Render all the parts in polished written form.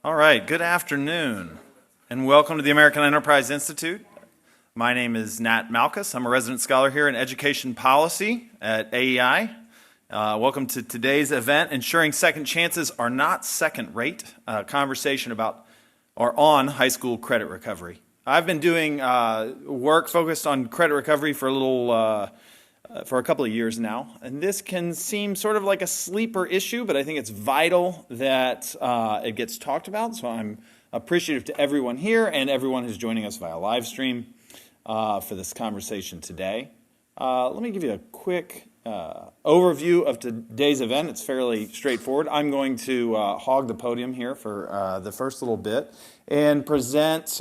All right, good afternoon, and welcome to the American Enterprise Institute. My name is Nat Malkus. I'm a resident scholar here in education policy at AEI. Welcome to today's event, Ensuring Second Chances Are Not Second Rate, a conversation about or on high school credit recovery. I've been doing work focused on credit recovery for a couple of years now, and this can seem sort of like a sleeper issue, but I think it's vital that it gets talked about, so I'm appreciative to everyone here and everyone who's joining us via live stream for this conversation today. Let me give you a quick overview of today's event. It's fairly straightforward. I'm going to hog the podium here for the first little bit and present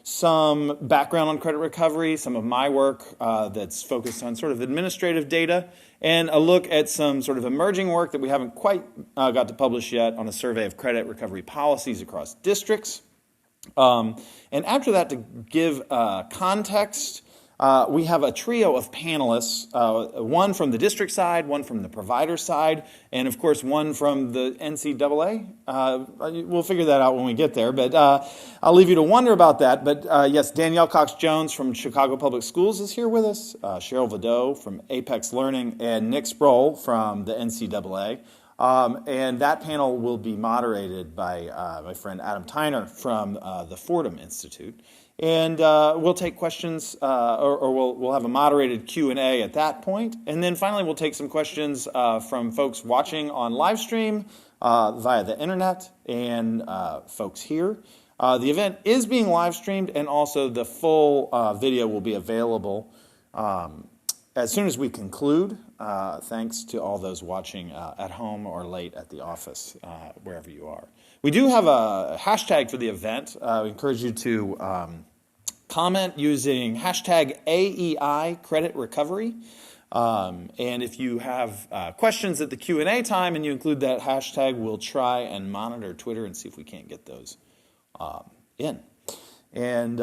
some background on credit recovery, some of my work that's focused on sort of administrative data, and a look at some sort of emerging work that we haven't quite got to publish yet on a survey of credit recovery policies across districts. And after that, to give context, we have a trio of panelists, one from the district side, one from the provider side, and of course one from the NCAA. We'll figure that out when we get there, but I'll leave you to wonder about that. But yes, Danielle Cox-Jones from Chicago Public Schools is here with us, Cheryl Vidot from Apex Learning, and Nick Sproul from the NCAA. And that panel will be moderated by my friend Adam Tyner from the Fordham Institute. And we'll take questions, or we'll have a moderated Q&A at that point. And then finally, we'll take some questions from folks watching on live stream via the internet and folks here. The event is being live streamed, and also the full video will be available as soon as we conclude. Thanks to all those watching at home or late at the office, wherever you are. We do have a hashtag for the event. We encourage you to comment using hashtag AEI Credit Recovery. And if you have questions at the Q&A time and you include that hashtag, we'll try and monitor Twitter and see if we can't get those in. And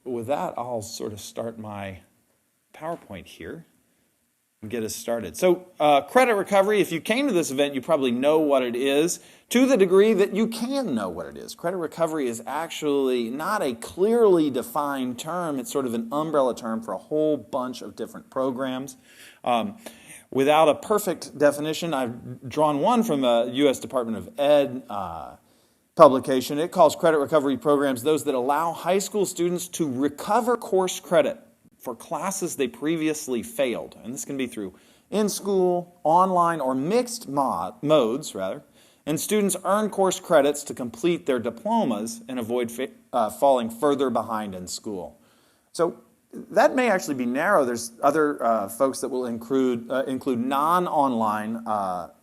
with that, I'll sort of start my PowerPoint here and get us started. So credit recovery, if you came to this event, you probably know what it is to the degree that you can know what it is. Credit recovery is actually not a clearly defined term. It's sort of an umbrella term for a whole bunch of different programs. Without a perfect definition, I've drawn one from the U.S. Department of Ed publication. It calls credit recovery programs those that allow high school students to recover course credit for classes they previously failed. And this can be through in-school, online, or mixed modes, rather. And students earn course credits to complete their diplomas and avoid falling further behind in school. So that may actually be narrow. There's other folks that will include non-online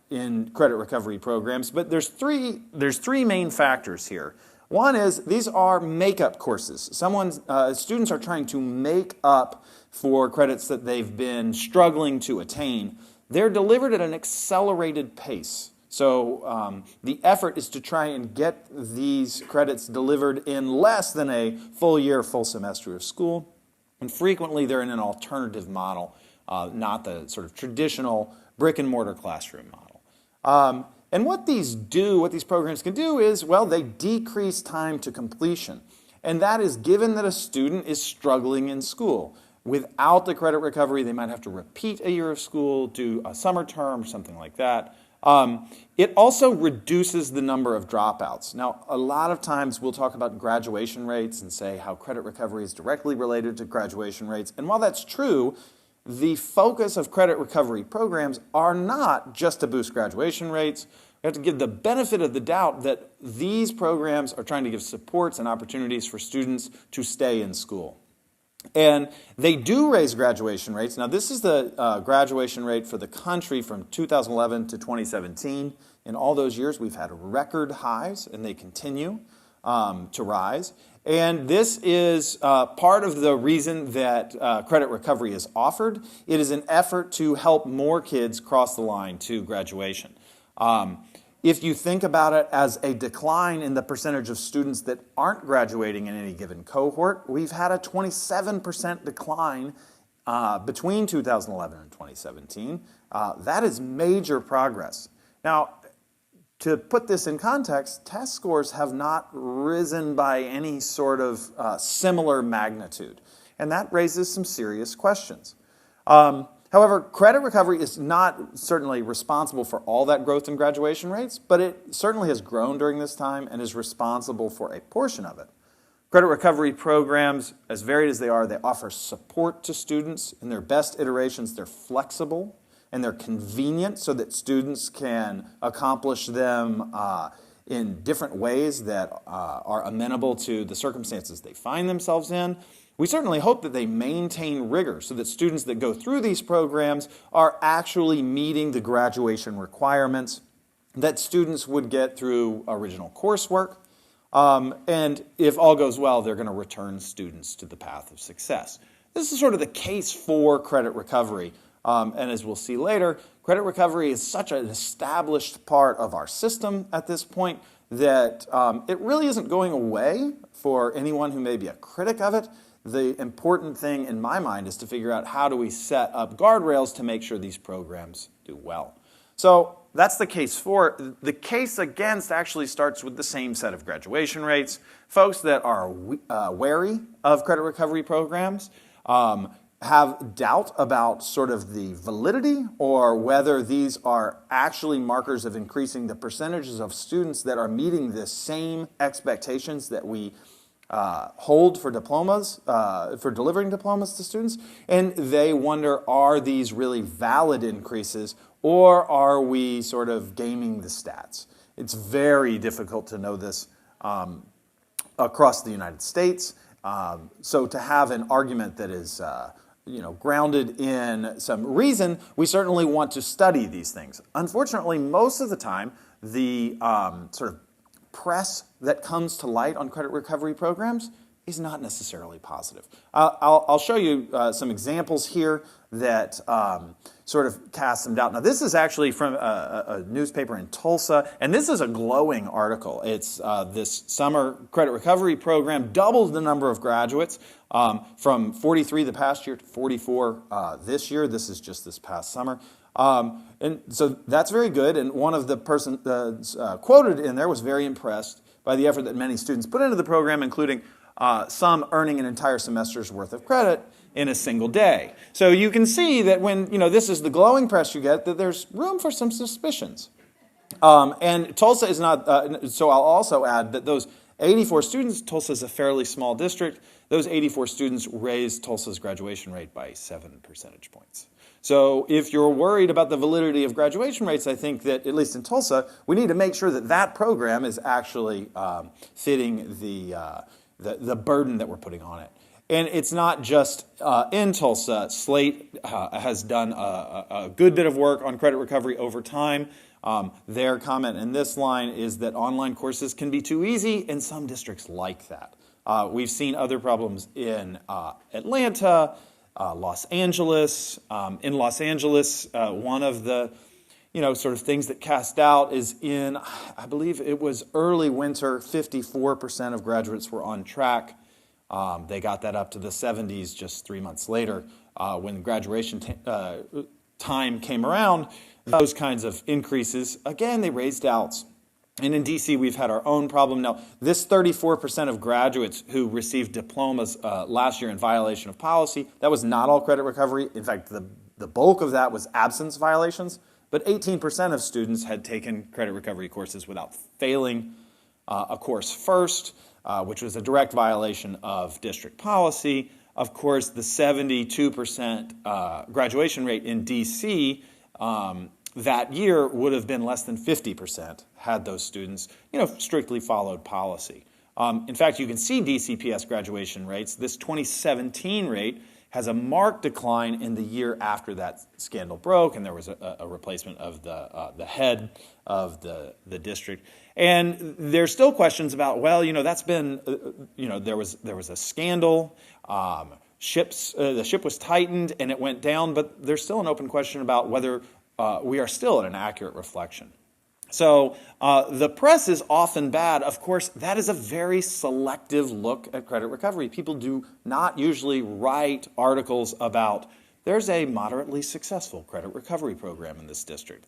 in credit recovery programs, but there's three main factors here. One is these are makeup courses. Students are trying to make up for credits that they've been struggling to attain. They're delivered at an accelerated pace. So the effort is to try and get these credits delivered in less than a full year, full semester of school. And frequently they're in an alternative model, not the sort of traditional brick and mortar classroom model. And what these programs can do is, well, they decrease time to completion. And that is given that a student is struggling in school. Without the credit recovery, they might have to repeat a year of school, do a summer term, or something like that. It also reduces the number of dropouts. Now, a lot of times we'll talk about graduation rates and say how credit recovery is directly related to graduation rates. And while that's true, the focus of credit recovery programs are not just to boost graduation rates. We have to give the benefit of the doubt that these programs are trying to give supports and opportunities for students to stay in school. And they do raise graduation rates. Now, this is the graduation rate for the country from 2011 to 2017. In all those years, we've had record highs, and they continue to rise. And this is part of the reason that credit recovery is offered. It is an effort to help more kids cross the line to graduation. If you think about it as a decline in the percentage of students that aren't graduating in any given cohort, we've had a 27% decline between 2011 and 2017. That is major progress. Now, to put this in context, test scores have not risen by any sort of similar magnitude. And that raises some serious questions. However, credit recovery is not certainly responsible for all that growth in graduation rates, but it certainly has grown during this time and is responsible for a portion of it. Credit recovery programs, as varied as they are, they offer support to students in their best iterations. They're flexible and they're convenient so that students can accomplish them in different ways that are amenable to the circumstances they find themselves in. We certainly hope that they maintain rigor so that students that go through these programs are actually meeting the graduation requirements that students would get through original coursework. And if all goes well, they're going to return students to the path of success. This is sort of the case for credit recovery. And as we'll see later, credit recovery is such an established part of our system at this point that it really isn't going away for anyone who may be a critic of it. The important thing in my mind is to figure out how do we set up guardrails to make sure these programs do well. So that's the case for. The case against actually starts with the same set of graduation rates. Folks that are wary of credit recovery programs have doubt about sort of the validity or whether these are actually markers of increasing the percentages of students that are meeting the same expectations that we hold for diplomas, for delivering diplomas to students, and they wonder, are these really valid increases, or are we sort of gaming the stats? It's very difficult to know this across the United States. So to have an argument that is grounded in some reason, we certainly want to study these things. Unfortunately, most of the time, the sort of press that comes to light on credit recovery programs is not necessarily positive. I'll show you some examples here that sort of cast some doubt. Now, this is actually from a newspaper in Tulsa, and this is a glowing article. It's this summer credit recovery program doubled the number of graduates from 43 the past year to 44 this year. This is just this past summer. And so that's very good, and one of the person quoted in there was very impressed by the effort that many students put into the program, including some earning an entire semester's worth of credit in a single day. So you can see that when this is the glowing press you get, that there's room for some suspicions. And Tulsa is not, so I'll also add that those 84 students, Tulsa is a fairly small district, those 84 students raised Tulsa's graduation rate by 7 percentage points. So if you're worried about the validity of graduation rates, I think that, at least in Tulsa, we need to make sure that that program is actually fitting the burden that we're putting on it. And it's not just in Tulsa. Slate has done a good bit of work on credit recovery over time. Their comment in this line is that online courses can be too easy, and some districts like that. We've seen other problems in Atlanta, Los Angeles. In Los Angeles, one of the sort of things that cast doubt is in, I believe it was early winter, 54% of graduates were on track. They got that up to the 70s just 3 months later. When graduation time came around, those kinds of increases, again, they raised doubts. And in DC, we've had our own problem. Now, this 34% of graduates who received diplomas last year in violation of policy, that was not all credit recovery. In fact, the bulk of that was absence violations. But 18% of students had taken credit recovery courses without failing a course first, which was a direct violation of district policy. Of course, the 72% graduation rate in DC that year would have been less than 50% had those students, strictly followed policy. In fact, you can see DCPS graduation rates. This 2017 rate has a marked decline in the year after that scandal broke, and there was a replacement of the head of the district. And there's still questions about, that's been, there was a scandal. The ship was tightened and it went down, but there's still an open question about whether we are still at an accurate reflection. So the press is often bad. Of course, that is a very selective look at credit recovery. People do not usually write articles about there's a moderately successful credit recovery program in this district.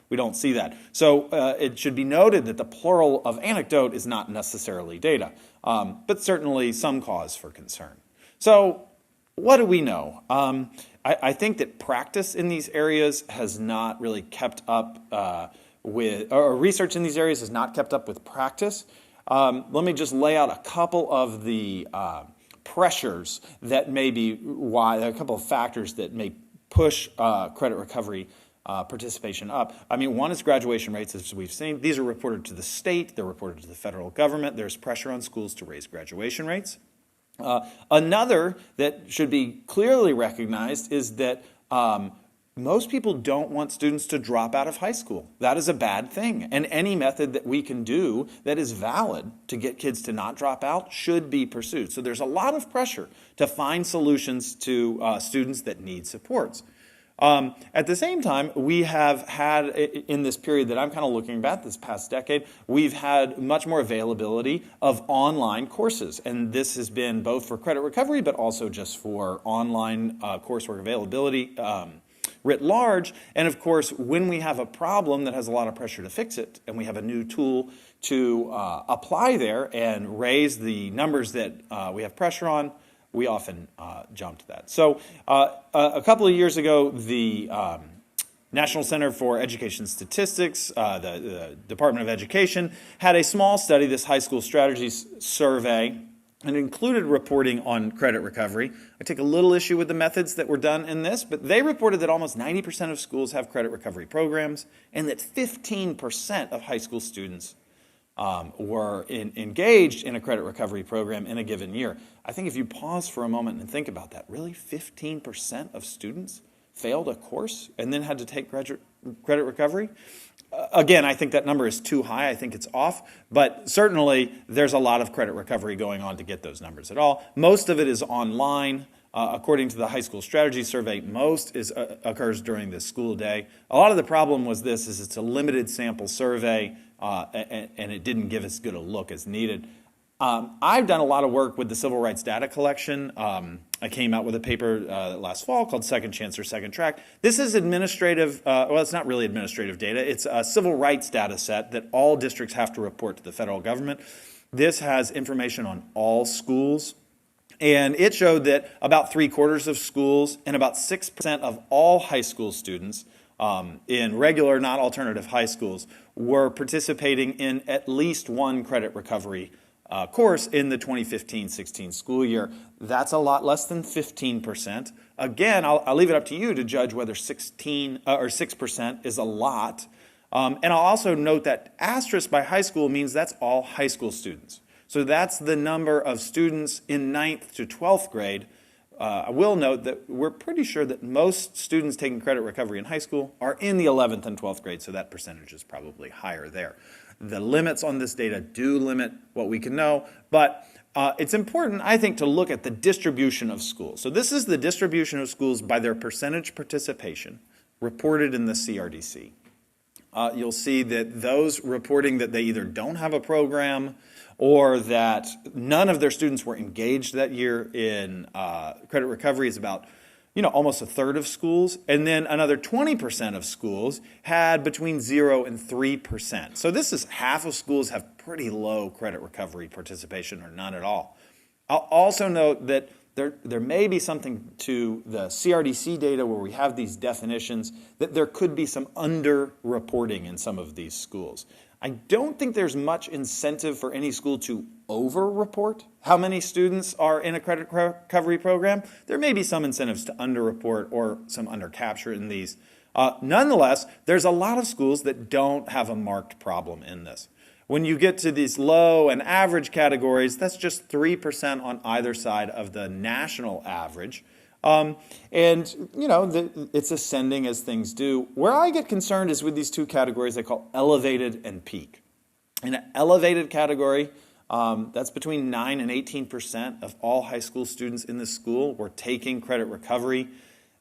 We don't see that. So it should be noted that the plural of anecdote is not necessarily data, but certainly some cause for concern. So what do we know? I think that practice in these areas has not really kept up or research in these areas has not kept up with practice. Let me just lay out a couple of the pressures that may be a couple of factors that may push credit recovery participation up. I mean, one is graduation rates, as we've seen. These are reported to the state, they're reported to the federal government. There's pressure on schools to raise graduation rates. Another that should be clearly recognized is that most people don't want students to drop out of high school. That is a bad thing. And any method that we can do that is valid to get kids to not drop out should be pursued. So there's a lot of pressure to find solutions to students that need supports. At the same time, we have had, in this period that I'm kind of looking back, this past decade, we've had much more availability of online courses. And this has been both for credit recovery, but also just for online coursework availability writ large. And of course, when we have a problem that has a lot of pressure to fix it, and we have a new tool to apply there and raise the numbers that we have pressure on, we often jump to that. So a couple of years ago, the National Center for Education Statistics, the Department of Education, had a small study, this high school strategies survey, and included reporting on credit recovery. I take a little issue with the methods that were done in this, but they reported that almost 90% of schools have credit recovery programs, and that 15% of high school students were engaged in a credit recovery program in a given year. I think if you pause for a moment and think about that, really 15% of students failed a course and then had to take credit recovery? Again, I think that number is too high. I think it's off. But certainly, there's a lot of credit recovery going on to get those numbers at all. Most of it is online. According to the high school strategy survey, most occurs during the school day. A lot of the problem was this, is it's a limited sample survey, and it didn't give as good a look as needed. I've done a lot of work with the civil rights data collection. I came out with a paper last fall called Second Chance or Second Track. This is administrative, well, it's not really administrative data. It's a civil rights data set that all districts have to report to the federal government. This has information on all schools. And it showed that about 3/4 of schools and about 6% of all high school students in regular, not alternative high schools were participating in at least one credit recovery course in the 2015-16 school year. That's a lot less than 15%. Again, I'll leave it up to you to judge whether 6% is a lot. And I'll also note that asterisk by high school means that's all high school students. So that's the number of students in 9th to 12th grade. I will note that we're pretty sure that most students taking credit recovery in high school are in the 11th and 12th grade, so that percentage is probably higher there. The limits on this data do limit what we can know, but it's important, I think, to look at the distribution of schools. So this is the distribution of schools by their percentage participation reported in the CRDC. You'll see that those reporting that they either don't have a program or that none of their students were engaged that year in credit recovery is about almost 1/3 of schools, and then another 20% of schools had between 0 and 3%. So this is half of schools have pretty low credit recovery participation or none at all. I'll also note that there may be something to the CRDC data where we have these definitions that there could be some under-reporting in some of these schools. I don't think there's much incentive for any school to over-report how many students are in a credit recovery program. There may be some incentives to under-report or some under-capture in these. Nonetheless, there's a lot of schools that don't have a marked problem in this. When you get to these low and average categories, that's just 3% on either side of the national average. It's ascending as things do. Where I get concerned is with these two categories I call elevated and peak. In an elevated category, that's between 9 and 18% of all high school students in this school were taking credit recovery.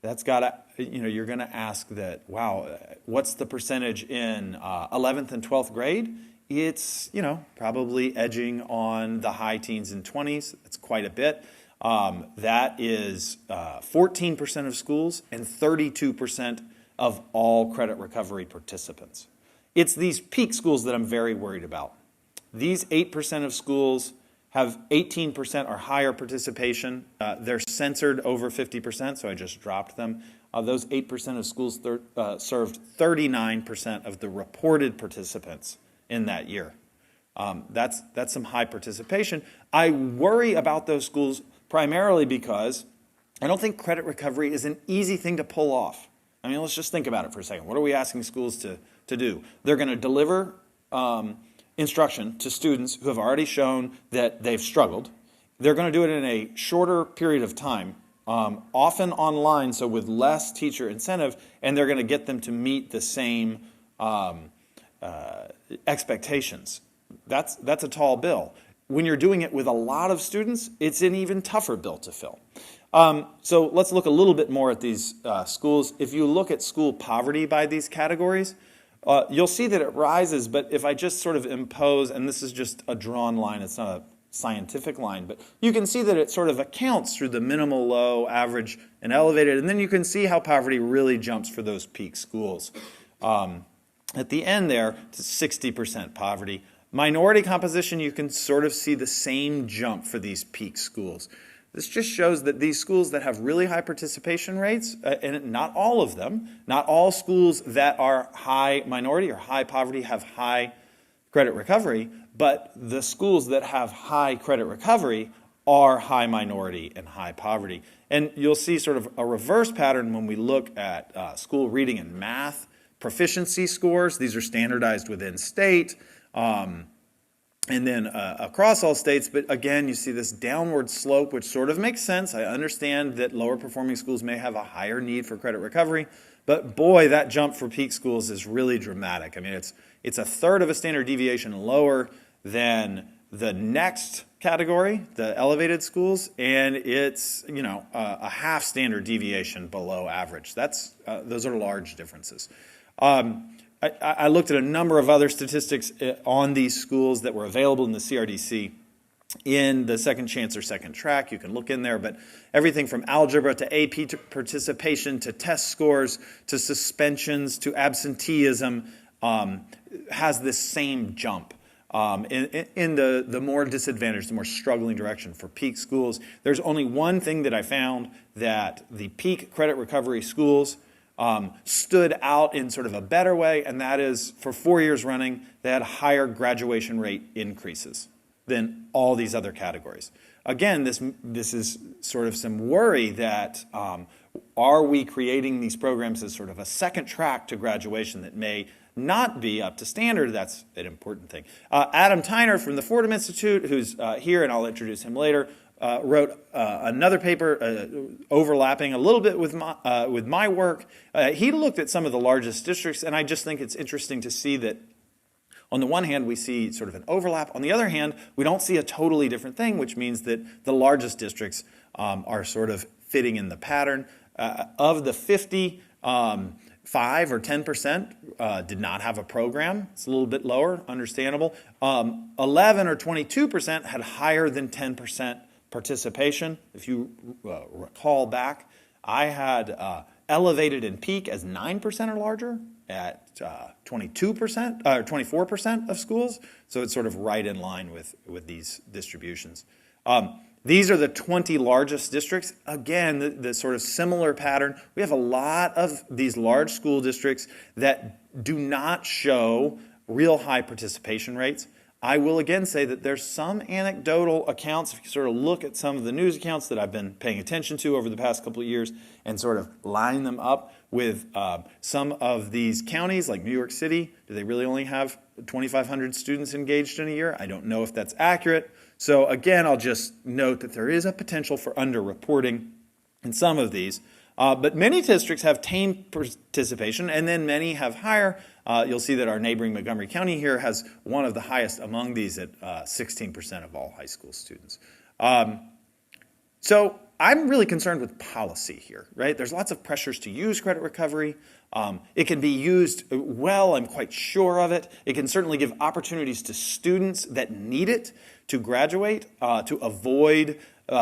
That's got to, you're going to ask that, wow, what's the percentage in 11th and 12th grade? It's, probably edging on the high teens and 20s. It's quite a bit. That is 14% of schools and 32% of all credit recovery participants. It's these peak schools that I'm very worried about. These 8% of schools have 18% or higher participation. They're censored over 50%, so I just dropped them. Those 8% of schools served 39% of the reported participants in that year. That's some high participation. I worry about those schools primarily because I don't think credit recovery is an easy thing to pull off. I mean, let's just think about it for a second. What are we asking schools to do? They're going to deliver instruction to students who have already shown that they've struggled. They're going to do it in a shorter period of time, often online, so with less teacher incentive, and they're going to get them to meet the same expectations. That's a tall bill. When you're doing it with a lot of students, it's an even tougher bill to fill. So let's look a little bit more at these schools. If you look at school poverty by these categories, you'll see that it rises, but if I just sort of impose, and this is just a drawn line, it's not a scientific line, but you can see that it sort of accounts through the minimal, low, average, and elevated, and then you can see how poverty really jumps for those peak schools. At the end there, to 60% poverty. Minority composition, you can sort of see the same jump for these peak schools. This just shows that these schools that have really high participation rates, and not all of them, not all schools that are high minority or high poverty have high credit recovery, but the schools that have high credit recovery are high minority and high poverty. And you'll see sort of a reverse pattern when we look at school reading and math proficiency scores. These are standardized within state. And then across all states, but again, you see this downward slope, which sort of makes sense. I understand that lower performing schools may have a higher need for credit recovery, but boy, that jump for peak schools is really dramatic. I mean, it's a third of a standard deviation lower than the next category, the elevated schools, and it's a half standard deviation below average. Those are large differences. I looked at a number of other statistics on these schools that were available in the CRDC in the second chance or second track. You can look in there, but everything from algebra to AP to participation to test scores to suspensions to absenteeism has this same jump. In the more disadvantaged, the more struggling direction for peak schools. There's only one thing that I found that the peak credit recovery schools stood out in sort of a better way, and that is for 4 years running, they had higher graduation rate increases than all these other categories. Again, this is sort of some worry that are we creating these programs as sort of a second track to graduation that may not be up to standard? That's an important thing. Adam Tyner from the Fordham Institute, who's here, and I'll introduce him later, wrote another paper overlapping a little bit with my work. He looked at some of the largest districts, and I just think it's interesting to see that on the one hand, we see sort of an overlap. On the other hand, we don't see a totally different thing, which means that the largest districts are sort of fitting in the pattern. Of the 50, 5 or 10% did not have a program. It's a little bit lower, understandable. 11 or 22% had higher than 10% participation. If you recall back, I had elevated in peak as 9% or larger at 22% or 24% of schools. So it's sort of right in line with these distributions. These are the 20 largest districts. Again, the sort of similar pattern. We have a lot of these large school districts that do not show real high participation rates. I will again say that there's some anecdotal accounts, if you sort of look at some of the news accounts that I've been paying attention to over the past couple of years and sort of line them up with some of these counties like New York City. Do they really only have 2,500 students engaged in a year? I don't know if that's accurate. So again, I'll just note that there is a potential for underreporting in some of these. But many districts have tame participation, and then many have higher. You'll see that our neighboring Montgomery County here has one of the highest among these at 16% of all high school students. So I'm really concerned with policy here, right? There's lots of pressures to use credit recovery. It can be used well, I'm quite sure of it. It can certainly give opportunities to students that need it to graduate, to avoid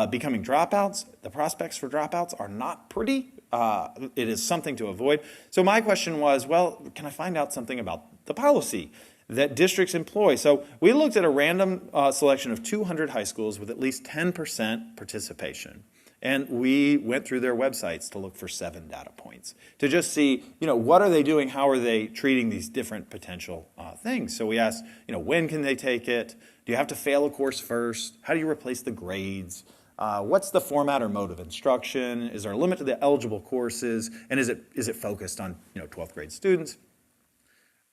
becoming dropouts. The prospects for dropouts are not pretty. It is something to avoid. So my question was, well, can I find out something about the policy that districts employ? So we looked at a random selection of 200 high schools with at least 10% participation. And we went through their websites to look for 7 data points to just see, what are they doing? How are they treating these different potential things? So we asked, when can they take it? Do you have to fail a course first? How do you replace the grades? What's the format or mode of instruction? Is there a limit to the eligible courses? And is it focused on 12th grade students?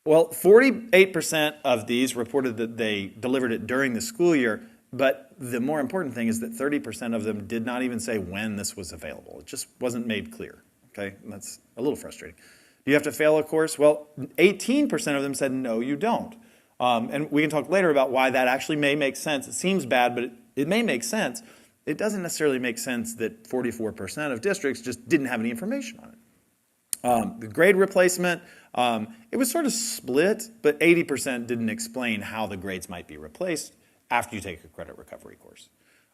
Well, 48% of these reported that they delivered it during the school year. But the more important thing is that 30% of them did not even say when this was available. It just wasn't made clear, okay? And that's a little frustrating. Do you have to fail a course? Well, 18% of them said, no, you don't. And we can talk later about why that actually may make sense. It seems bad, but it may make sense. It doesn't necessarily make sense that 44% of districts just didn't have any information on it. The grade replacement, it was sort of split, but 80% didn't explain how the grades might be replaced after you take a credit recovery course.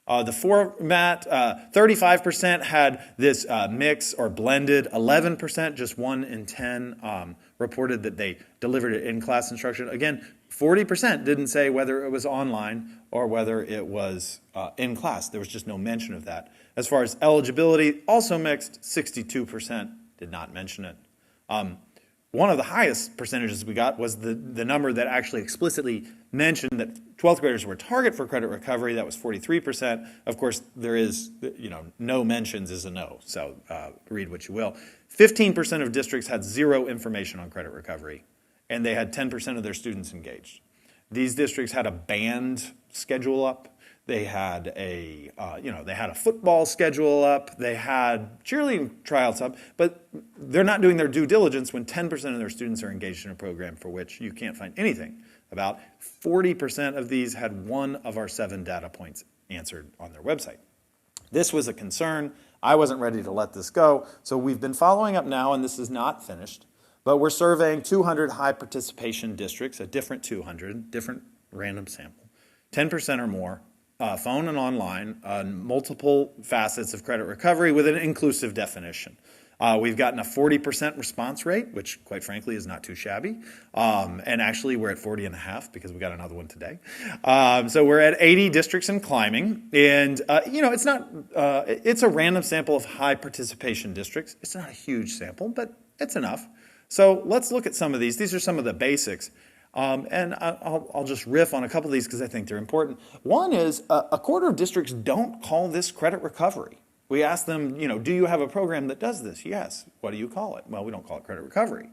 The format, 35% had this mix or blended. 11%, just 1 in 10, reported that they delivered it in class instruction. Again, 40% didn't say whether it was online or whether it was in class. There was just no mention of that. As far as eligibility, also mixed. 62% did not mention it. One of the highest percentages we got was the number that actually explicitly mentioned that 12th graders were a target for credit recovery. That was 43%. Of course, there is, no mentions is a no, so read what you will. 15% of districts had 0 information on credit recovery, and they had 10% of their students engaged. These districts had a band schedule up. They had a football schedule up. They had cheerleading tryouts up, but they're not doing their due diligence when 10% of their students are engaged in a program for which you can't find anything about. 40% of these had 1 of our 7 data points answered on their website. This was a concern. I wasn't ready to let this go, so we've been following up now, and this is not finished, but we're surveying 200 high participation districts, a different 200, different random sample, 10% or more. Phone and online, multiple facets of credit recovery with an inclusive definition. We've gotten a 40% response rate, which quite frankly is not too shabby. And actually we're at 40.5 because we got another one today. So we're at 80 districts and climbing. And it's a random sample of high participation districts. It's not a huge sample, but it's enough. So let's look at some of these. These are some of the basics. And I'll just riff on a couple of these because I think they're important. One is a quarter of districts don't call this credit recovery. We ask them, do you have a program that does this? Yes. What do you call it? Well, we don't call it credit recovery.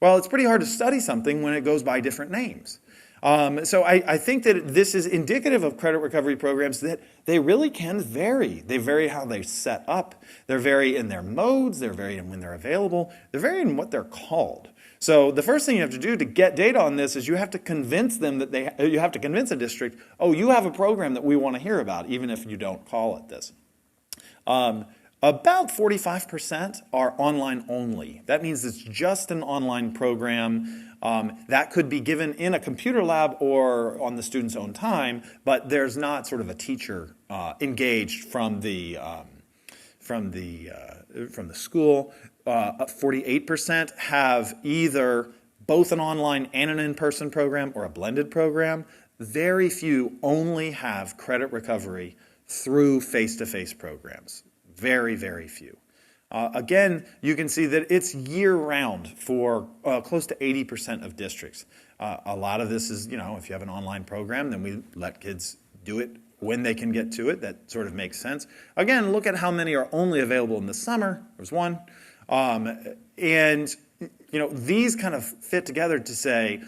Well, it's pretty hard to study something when it goes by different names. So I think that this is indicative of credit recovery programs that they really can vary. They vary how they're set up. They vary in their modes. They vary in when they're available. They vary in what they're called. So the first thing you have to do to get data on this is you have to convince them that you have to convince a district, oh, you have a program that we want to hear about, even if you don't call it this. About 45% are online only. That means it's just an online program that could be given in a computer lab or on the student's own time, but there's not sort of a teacher engaged from the school. 48% have either both an online and an in-person program or a blended program. Very few only have credit recovery through face-to-face programs. Very, very few. Again, you can see that it's year-round for close to 80% of districts. A lot of this is, if you have an online program, then we let kids do it when they can get to it. That sort of makes sense. Again, look at how many are only available in the summer. There's 1. These kind of fit together to say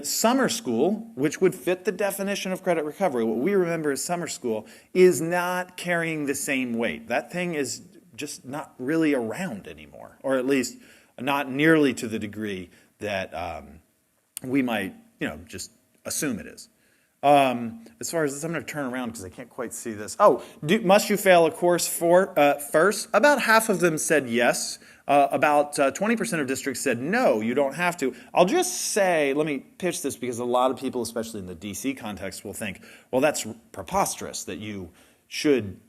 summer school, which would fit the definition of credit recovery. What we remember as summer school is not carrying the same weight. That thing is just not really around anymore, or at least not nearly to the degree that we might, just assume it is. As far as this, I'm going to turn around because I can't quite see this. Must you fail a course first? About half of them said yes. About 20% of districts said no, you don't have to. I'll just say, let me pitch this because a lot of people, especially in the DC context, will think, well, that's preposterous that you should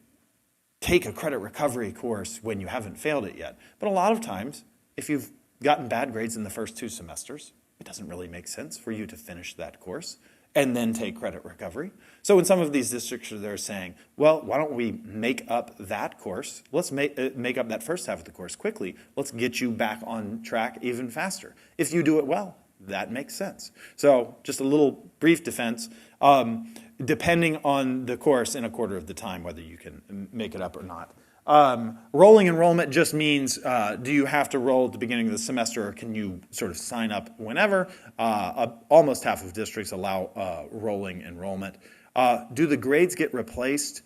take a credit recovery course when you haven't failed it yet. But a lot of times, if you've gotten bad grades in the first 2 semesters, it doesn't really make sense for you to finish that course and then take credit recovery. So in some of these districts, they're saying, well, why don't we make up that course? Let's make up that first half of the course quickly. Let's get you back on track even faster. If you do it well, that makes sense. So just a little brief defense. Depending on the course, in a quarter of the time, whether you can make it up or not. Rolling enrollment just means, do you have to roll at the beginning of the semester, or can you sort of sign up whenever? Almost half of districts allow rolling enrollment. Do the grades get replaced?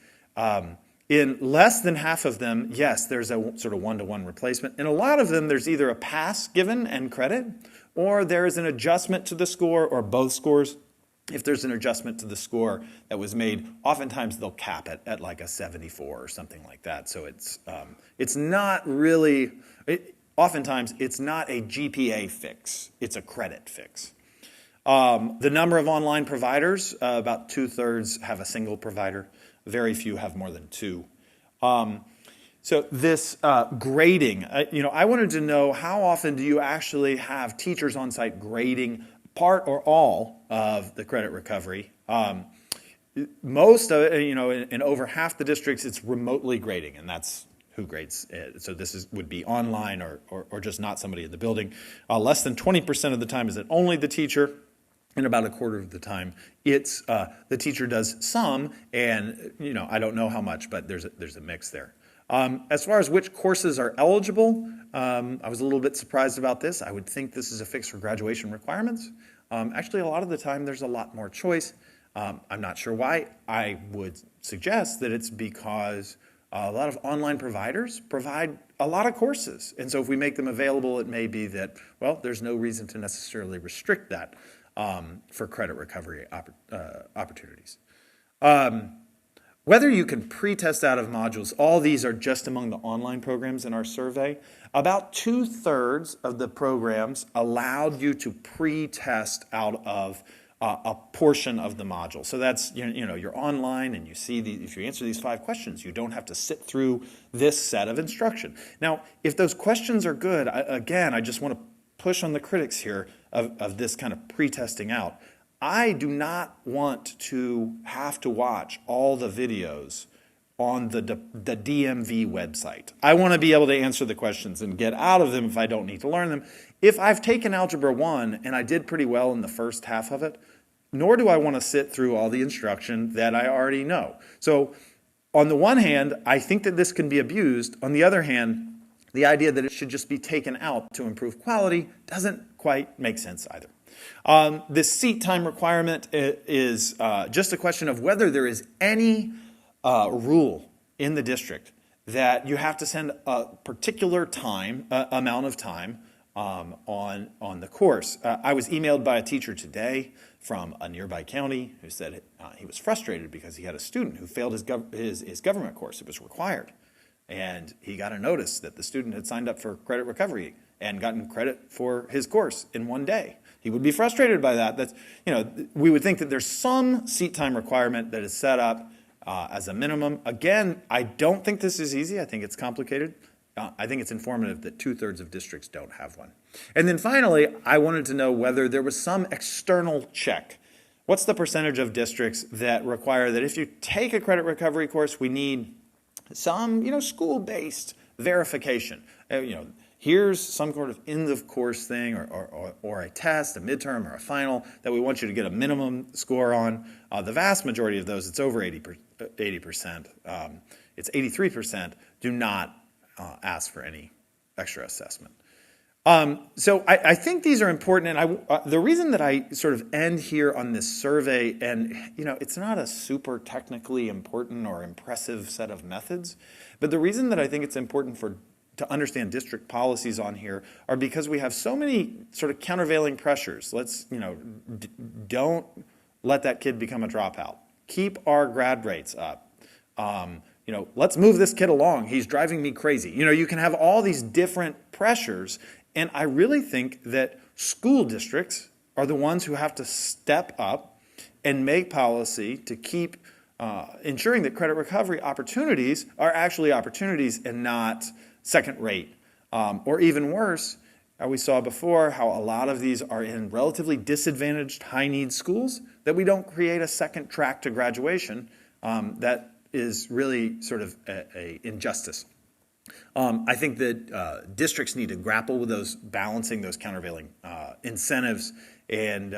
In less than half of them, yes, there's a sort of one-to-one replacement. In a lot of them, there's either a pass given and credit, or there is an adjustment to the score, or both scores. If there's an adjustment to the score that was made, oftentimes they'll cap it at like a 74 or something like that. So it's not really, oftentimes it's not a GPA fix, it's a credit fix. The number of online providers, about 2/3 have a single provider. Very few have more than 2. So this grading, I wanted to know, how often do you actually have teachers on site grading part or all of the credit recovery? Most of it, in over half the districts, it's remotely grading, and that's who grades it. So this would be online or just not somebody in the building. Less than 20% of the time is it only the teacher, and about a quarter of the time it's the teacher does some, and I don't know how much, but there's a mix there. As far as which courses are eligible, I was a little bit surprised about this. I would think this is a fix for graduation requirements. Actually, a lot of the time there's a lot more choice. I'm not sure why. I would suggest that it's because a lot of online providers provide a lot of courses. And so if we make them available, it may be that, well, there's no reason to necessarily restrict that for credit recovery opportunities. Whether you can pre-test out of modules, all these are just among the online programs in our survey. About 2/3 of the programs allowed you to pre-test out of a portion of the module. So that's, you're online and you see if you answer these 5 questions, you don't have to sit through this set of instruction. Now, if those questions are good, I just want to push on the critics here of this kind of pre-testing out. I do not want to have to watch all the videos on the DMV website. I want to be able to answer the questions and get out of them if I don't need to learn them. If I've taken Algebra 1 and I did pretty well in the first half of it, nor do I want to sit through all the instruction that I already know. So on the one hand, I think that this can be abused. On the other hand, the idea that it should just be taken out to improve quality doesn't quite make sense either. This seat time requirement is just a question of whether there is any rule in the district that you have to spend a particular amount of time on the course. I was emailed by a teacher today from a nearby county who said he was frustrated because he had a student who failed his government course. It was required. And he got a notice that the student had signed up for credit recovery and gotten credit for his course in one day. He would be frustrated by that. We would think that there's some seat time requirement that is set up as a minimum. Again, I don't think this is easy. I think it's complicated. I think it's informative that 2/3 of districts don't have one. And then finally, I wanted to know whether there was some external check. What's the percentage of districts that require that if you take a credit recovery course, we need some, school-based verification? Here's some sort of end-of-course thing or a test, a midterm, or a final that we want you to get a minimum score on. The vast majority of those, it's over 80%. It's 83% do not ask for any extra assessment. So I think these are important, and the reason that I sort of end here on this survey, and it's not a super technically important or impressive set of methods, but the reason that I think it's important to understand district policies on here are because we have so many sort of countervailing pressures. Let's, don't let that kid become a dropout. Keep our grad rates up. Let's move this kid along. He's driving me crazy. You can have all these different pressures, and I really think that school districts are the ones who have to step up and make policy to keep ensuring that credit recovery opportunities are actually opportunities and not second rate. Or even worse, we saw before how a lot of these are in relatively disadvantaged high-need schools, that we don't create a second track to graduation. That is really sort of a injustice. I think that districts need to grapple with balancing those countervailing incentives, and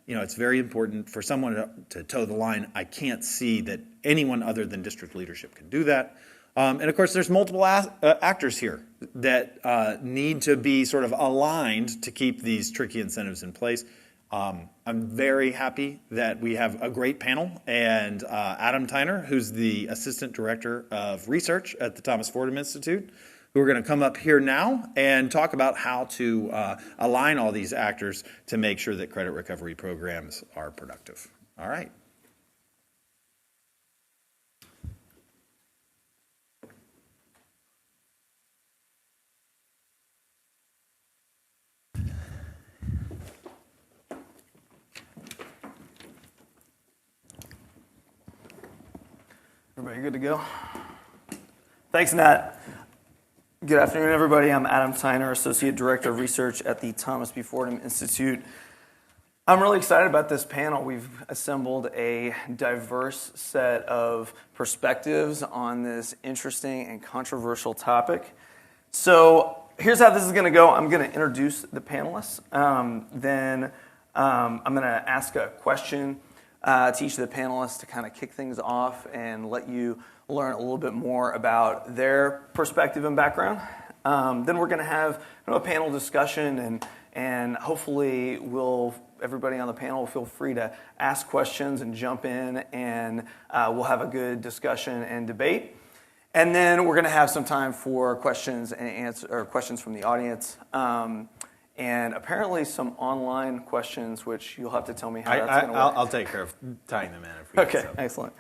it's very important for someone to toe the line. I can't see that anyone other than district leadership can do that. And of course, there's multiple actors here that need to be sort of aligned to keep these tricky incentives in place. I'm very happy that we have a great panel, and Adam Tyner, who's the Assistant Director of Research at the Thomas Fordham Institute, who are going to come up here now and talk about how to align all these actors to make sure that credit recovery programs are productive. All right. Everybody good to go? Thanks, Nat. Good afternoon, everybody. I'm Adam Tyner, Associate Director of Research at the Thomas B. Fordham Institute. I'm really excited about this panel. We've assembled a diverse set of perspectives on this interesting and controversial topic. So here's how this is going to go. I'm going to introduce the panelists. Then I'm going to ask a question to each of the panelists to kind of kick things off and let you learn a little bit more about their perspective and background. Then we're going to have a panel discussion, and hopefully everybody on the panel will feel free to ask questions and jump in, and we'll have a good discussion and debate. And then we're going to have some time for questions and answer, or questions from the audience. And apparently some online questions, which you'll have to tell me how that's going to work. I'll take care of tying them in. If we Okay, excellent.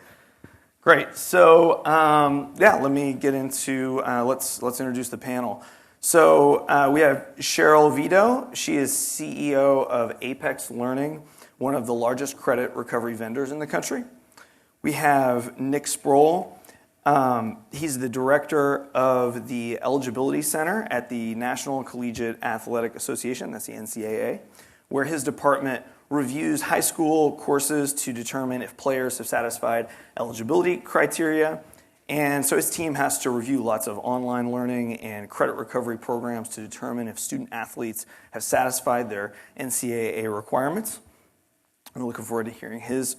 Great. So let me get into, let's introduce the panel. So we have Cheryl Vito. She is CEO of Apex Learning, one of the largest credit recovery vendors in the country. We have Nick Sproul. He's the director of the Eligibility Center at the National Collegiate Athletic Association, that's the NCAA, where his department reviews high school courses to determine if players have satisfied eligibility criteria. And so his team has to review lots of online learning and credit recovery programs to determine if student athletes have satisfied their NCAA requirements. I'm looking forward to hearing his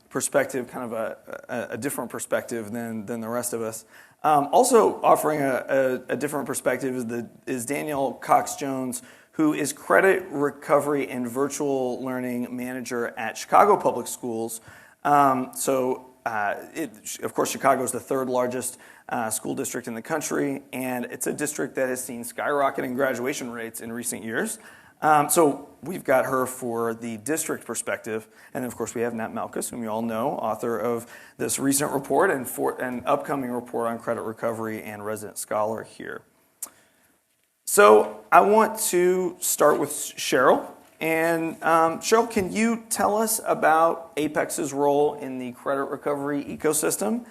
perspective, kind of a different perspective than the rest of us. Also offering a different perspective is Daniel Cox-Jones, who is Credit Recovery and Virtual Learning Manager at Chicago Public Schools. Of course, Chicago is the third largest school district in the country, and it's a district that has seen skyrocketing graduation rates in recent years. So we've got her for the district perspective, and then of course we have Nat Malkus, whom you all know, author of this recent report and an upcoming report on credit recovery and resident scholar here. So I want to start with Cheryl. And Cheryl, can you tell us about Apex's role in the credit recovery ecosystem?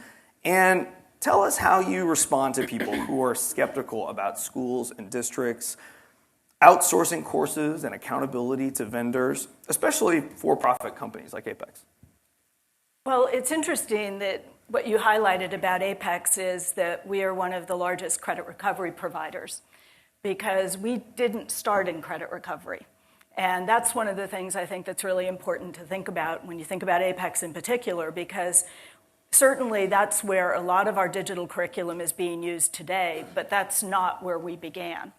And tell us how you respond to people who are skeptical about schools and districts outsourcing courses and accountability to vendors, especially for-profit companies like Apex. Well, it's interesting that what you highlighted about Apex is that we are one of the largest credit recovery providers, because we didn't start in credit recovery. And that's one of the things I think that's really important to think about when you think about Apex in particular, because certainly that's where a lot of our digital curriculum is being used today, but that's not where we began.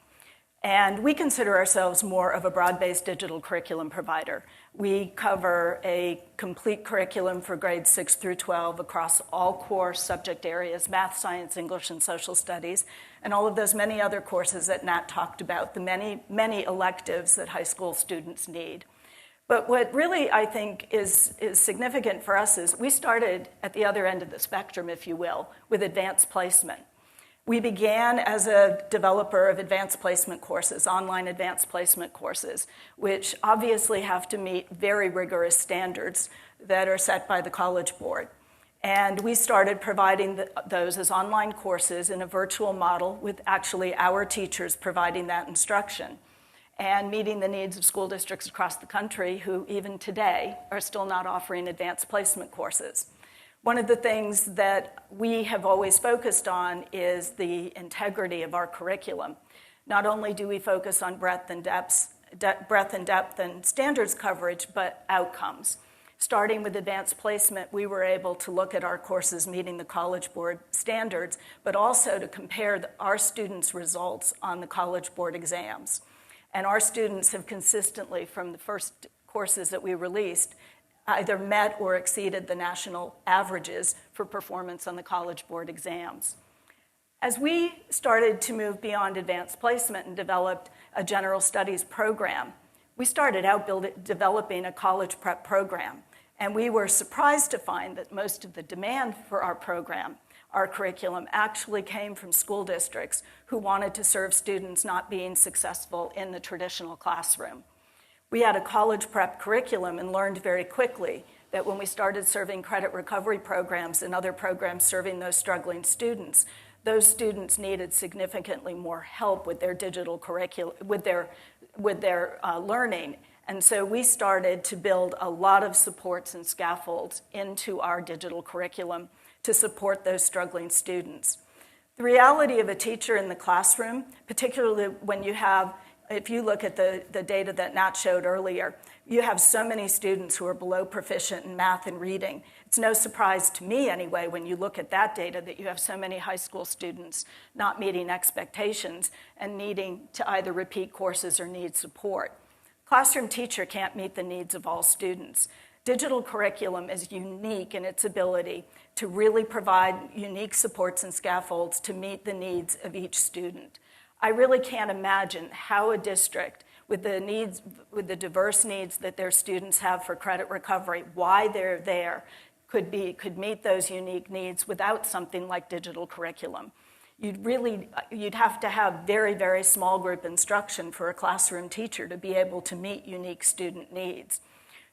And we consider ourselves more of a broad-based digital curriculum provider. We cover a complete curriculum for grades 6 through 12 across all core subject areas, math, science, English, and social studies, and all of those many other courses that Nat talked about, the many, many electives that high school students need. But what really I think is significant for us is we started at the other end of the spectrum, if you will, with advanced placement. We began as a developer of advanced placement courses, online advanced placement courses, which obviously have to meet very rigorous standards that are set by the College Board. And we started providing those as online courses in a virtual model with actually our teachers providing that instruction and meeting the needs of school districts across the country who even today are still not offering advanced placement courses. One of the things that we have always focused on is the integrity of our curriculum. Not only do we focus on breadth and depth and standards coverage, but outcomes. Starting with advanced placement, we were able to look at our courses meeting the College Board standards, but also to compare our students' results on the College Board exams. And our students have consistently, from the first courses that we released, either met or exceeded the national averages for performance on the College Board exams. As we started to move beyond advanced placement and developed a general studies program, we started out developing a college prep program. And we were surprised to find that most of the demand for our program, our curriculum, actually came from school districts who wanted to serve students not being successful in the traditional classroom. We had a college prep curriculum and learned very quickly that when we started serving credit recovery programs and other programs serving those struggling students, those students needed significantly more help with their digital curriculum, with their learning. And so we started to build a lot of supports and scaffolds into our digital curriculum to support those struggling students. The reality of a teacher in the classroom, particularly when you have, if you look at the data that Nat showed earlier, you have so many students who are below proficient in math and reading. It's no surprise to me anyway when you look at that data that you have so many high school students not meeting expectations and needing to either repeat courses or need support. Classroom teacher can't meet the needs of all students. Digital curriculum is unique in its ability to really provide unique supports and scaffolds to meet the needs of each student. I really can't imagine how a district with the diverse needs that their students have for credit recovery, why they're there, could meet those unique needs without something like digital curriculum. You'd have to have very, very small group instruction for a classroom teacher to be able to meet unique student needs.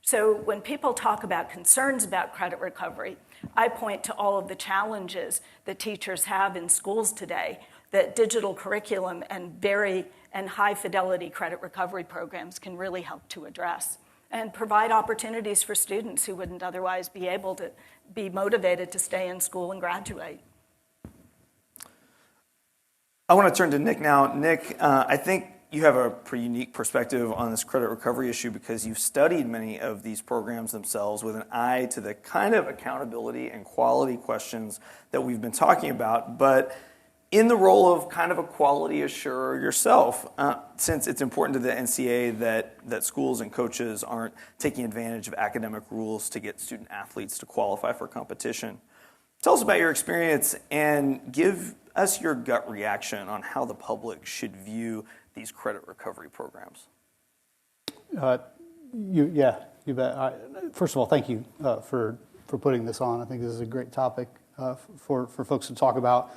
So when people talk about concerns about credit recovery, I point to all of the challenges that teachers have in schools today that digital curriculum and high fidelity credit recovery programs can really help to address and provide opportunities for students who wouldn't otherwise be able to be motivated to stay in school and graduate. I want to turn to Nick now. Nick, I think you have a pretty unique perspective on this credit recovery issue because you've studied many of these programs themselves with an eye to the kind of accountability and quality questions that we've been talking about. But in the role of kind of a quality assurer yourself, since it's important to the NCAA that schools and coaches aren't taking advantage of academic rules to get student athletes to qualify for competition. Tell us about your experience and give us your gut reaction on how the public should view these credit recovery programs. You bet. First of all, thank you for putting this on. I think this is a great topic for folks to talk about.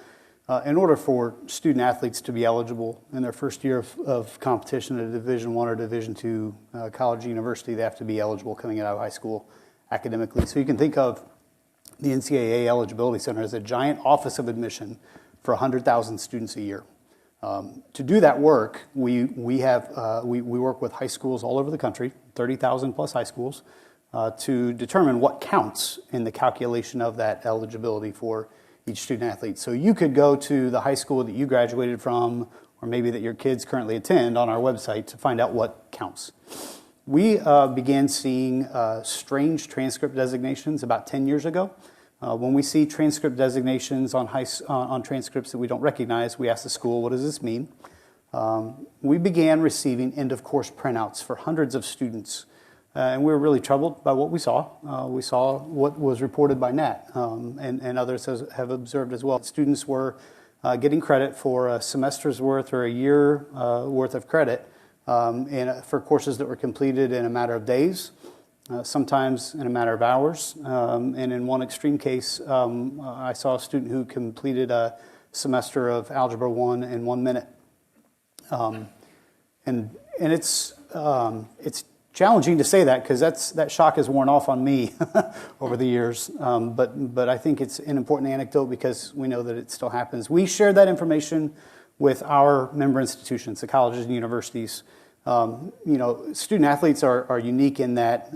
In order for student athletes to be eligible in their first year of competition at a Division I or Division II college or university, they have to be eligible coming out of high school academically. So you can think of the NCAA Eligibility Center as a giant office of admission for 100,000 students a year. To do that work, we work with high schools all over the country, 30,000 plus high schools, to determine what counts in the calculation of that eligibility for each student athlete. So you could go to the high school that you graduated from, or maybe that your kids currently attend on our website to find out what counts. We began seeing strange transcript designations about 10 years ago. When we see transcript designations on transcripts that we don't recognize, we ask the school, what does this mean? We began receiving end-of-course printouts for hundreds of students, and we were really troubled by what we saw. We saw what was reported by Nat, and others have observed as well. Students were getting credit for a semester's worth or a year worth of credit for courses that were completed in a matter of days, sometimes in a matter of hours. And in one extreme case, I saw a student who completed a semester of Algebra 1 in 1 minute. And it's challenging to say that because that shock has worn off on me over the years. But I think it's an important anecdote because we know that it still happens. We share that information with our member institutions, the colleges and universities. Student athletes are unique in that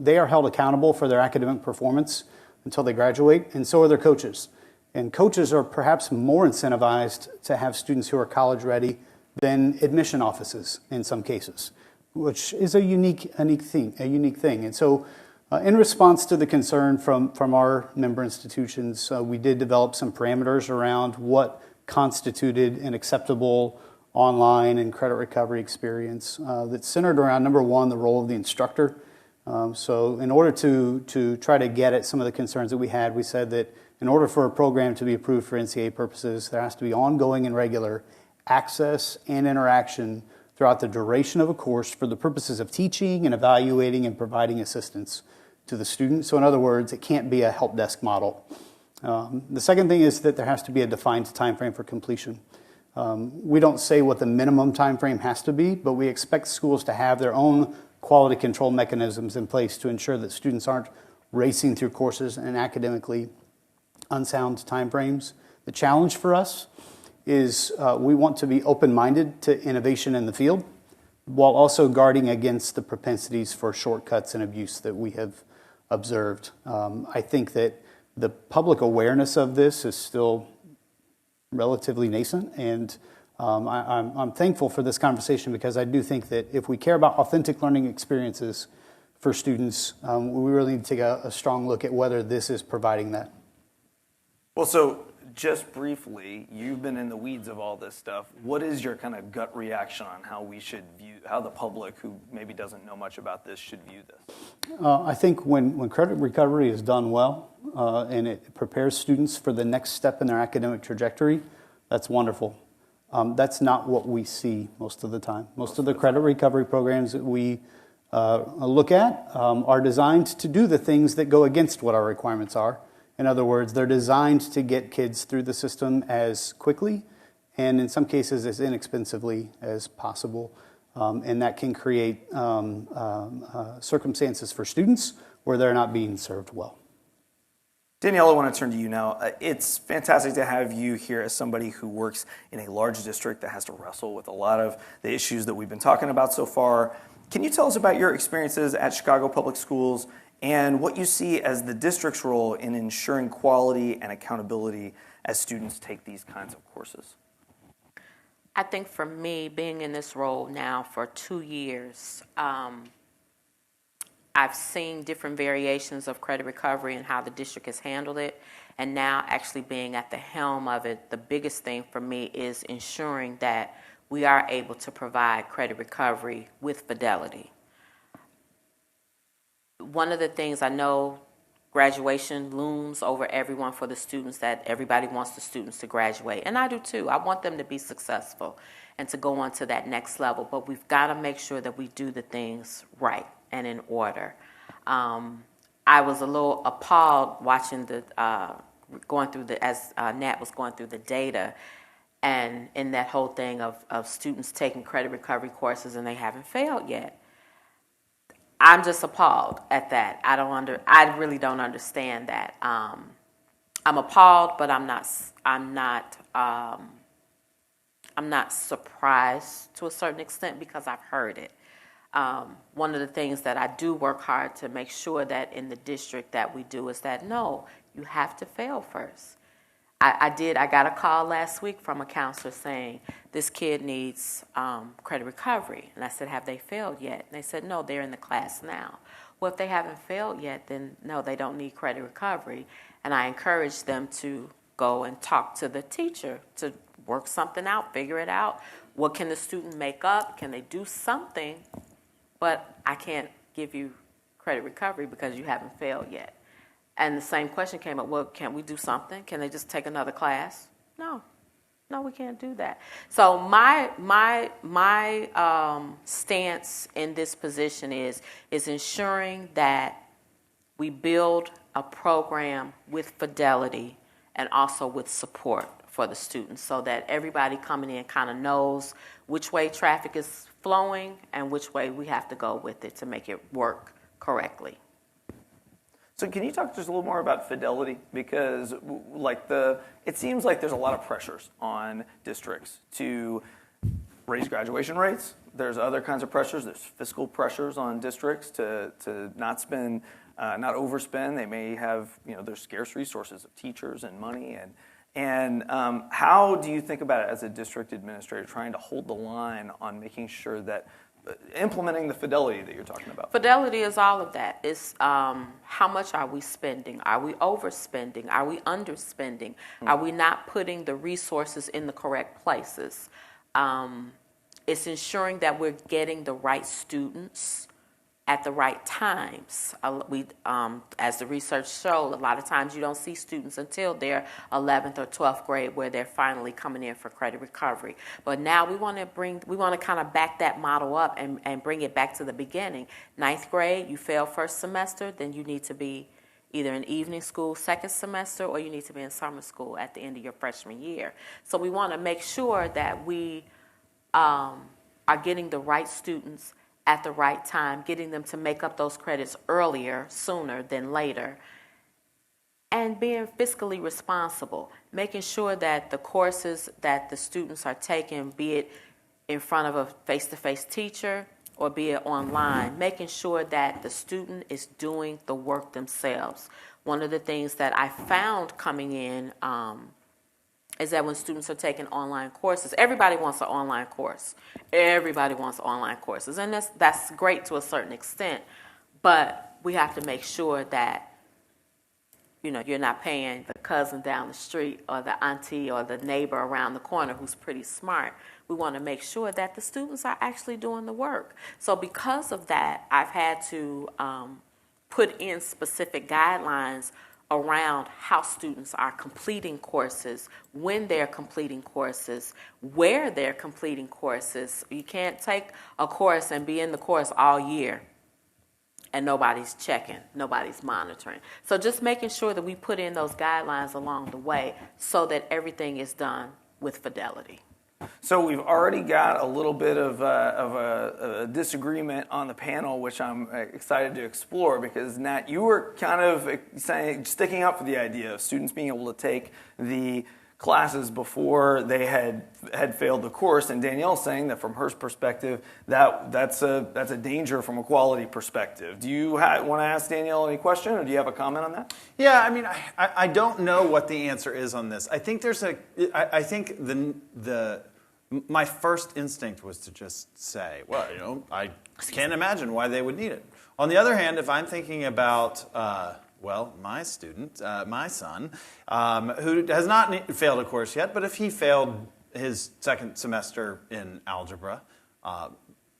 they are held accountable for their academic performance until they graduate, and so are their coaches. And coaches are perhaps more incentivized to have students who are college ready than admission offices in some cases, which is a unique thing. And so in response to the concern from our member institutions, we did develop some parameters around what constituted an acceptable online and credit recovery experience that's centered around, number one, the role of the instructor. So in order to try to get at some of the concerns that we had, we said that in order for a program to be approved for NCAA purposes, there has to be ongoing and regular access and interaction throughout the duration of a course for the purposes of teaching and evaluating and providing assistance to the student. So in other words, it can't be a help desk model. The second thing is that there has to be a defined time frame for completion. We don't say what the minimum time frame has to be, but we expect schools to have their own quality control mechanisms in place to ensure that students aren't racing through courses in academically unsound time frames. The challenge for us is we want to be open-minded to innovation in the field while also guarding against the propensities for shortcuts and abuse that we have observed. I think that the public awareness of this is still relatively nascent, and I'm thankful for this conversation because I do think that if we care about authentic learning experiences for students, we really need to take a strong look at whether this is providing that. Well, so just briefly, you've been in the weeds of all this stuff. What is your kind of gut reaction on how we should view, how the public who maybe doesn't know much about this should view this? I think when credit recovery is done well and it prepares students for the next step in their academic trajectory, that's wonderful. That's not what we see most of the time. Most of the credit recovery programs that we look at are designed to do the things that go against what our requirements are. In other words, they're designed to get kids through the system as quickly and in some cases as inexpensively as possible. And that can create circumstances for students where they're not being served well. Danielle, I want to turn to you now. It's fantastic to have you here as somebody who works in a large district that has to wrestle with a lot of the issues that we've been talking about so far. Can you tell us about your experiences at Chicago Public Schools and what you see as the district's role in ensuring quality and accountability as students take these kinds of courses? I think for me, being in this role now for 2 years, I've seen different variations of credit recovery and how the district has handled it. And now actually being at the helm of it, the biggest thing for me is ensuring that we are able to provide credit recovery with fidelity. One of the things I know, graduation looms over everyone for the students, that everybody wants the students to graduate. And I do too. I want them to be successful and to go on to that next level. But we've got to make sure that we do the things right and in order. I was a little appalled watching going through as Nat was going through the data, and in that whole thing of students taking credit recovery courses and they haven't failed yet. I'm just appalled at that. I really don't understand that. I'm appalled, but I'm not surprised to a certain extent because I've heard it. One of the things that I do work hard to make sure that in the district that we do is that, no, you have to fail first. I got a call last week from a counselor saying, this kid needs credit recovery. And I said, have they failed yet? And they said, no, they're in the class now. Well, if they haven't failed yet, then no, they don't need credit recovery. And I encourage them to go and talk to the teacher to work something out, figure it out. What can the student make up? Can they do something? But I can't give you credit recovery because you haven't failed yet. And the same question came up, well, can't we do something? Can they just take another class? No, we can't do that. So my stance in this position is ensuring that we build a program with fidelity and also with support for the students so that everybody coming in kind of knows which way traffic is flowing and which way we have to go with it to make it work correctly. So can you talk just a little more about fidelity? Because it seems like there's a lot of pressures on districts to raise graduation rates. There's other kinds of pressures. There's fiscal pressures on districts to not spend, not overspend. They may have, there's scarce resources of teachers and money. And how do you think about it as a district administrator, trying to hold the line on making sure that implementing the fidelity that you're talking about? Fidelity is all of that. It's how much are we spending? Are we overspending? Are we underspending? Are we not putting the resources in the correct places? It's ensuring that we're getting the right students at the right times. As the research showed, a lot of times you don't see students until their 11th or 12th grade where they're finally coming in for credit recovery. But now we want to kind of back that model up and bring it back to the beginning. 9th grade, you fail first semester, then you need to be either in evening school second semester, or you need to be in summer school at the end of your freshman year. So we want to make sure that we are getting the right students at the right time, getting them to make up those credits earlier, sooner than later, and being fiscally responsible, making sure that the courses that the students are taking, be it in front of a face-to-face teacher or be it online, making sure that the student is doing the work themselves. One of the things that I found coming in is that when students are taking online courses, everybody wants an online course. Everybody wants online courses, and that's great to a certain extent, but we have to make sure that you're not paying the cousin down the street or the auntie or the neighbor around the corner who's pretty smart. We want to make sure that the students are actually doing the work. So because of that, I've had to put in specific guidelines around how students are completing courses, when they're completing courses, where they're completing courses. You can't take a course and be in the course all year and nobody's checking, nobody's monitoring. So just making sure that we put in those guidelines along the way so that everything is done with fidelity. So we've already got a little bit of a disagreement on the panel, which I'm excited to explore, because Nat, you were kind of sticking up for the idea of students being able to take the classes before they had failed the course, and Danielle's saying that from her perspective, that's a danger from a quality perspective. Do you want to ask Danielle any question, or do you have a comment on that? Yeah, I mean, I don't know what the answer is on this. I think my first instinct was to just say, well, I can't imagine why they would need it. On the other hand, if I'm thinking about my student, my son, who has not failed a course yet, but if he failed his second semester in algebra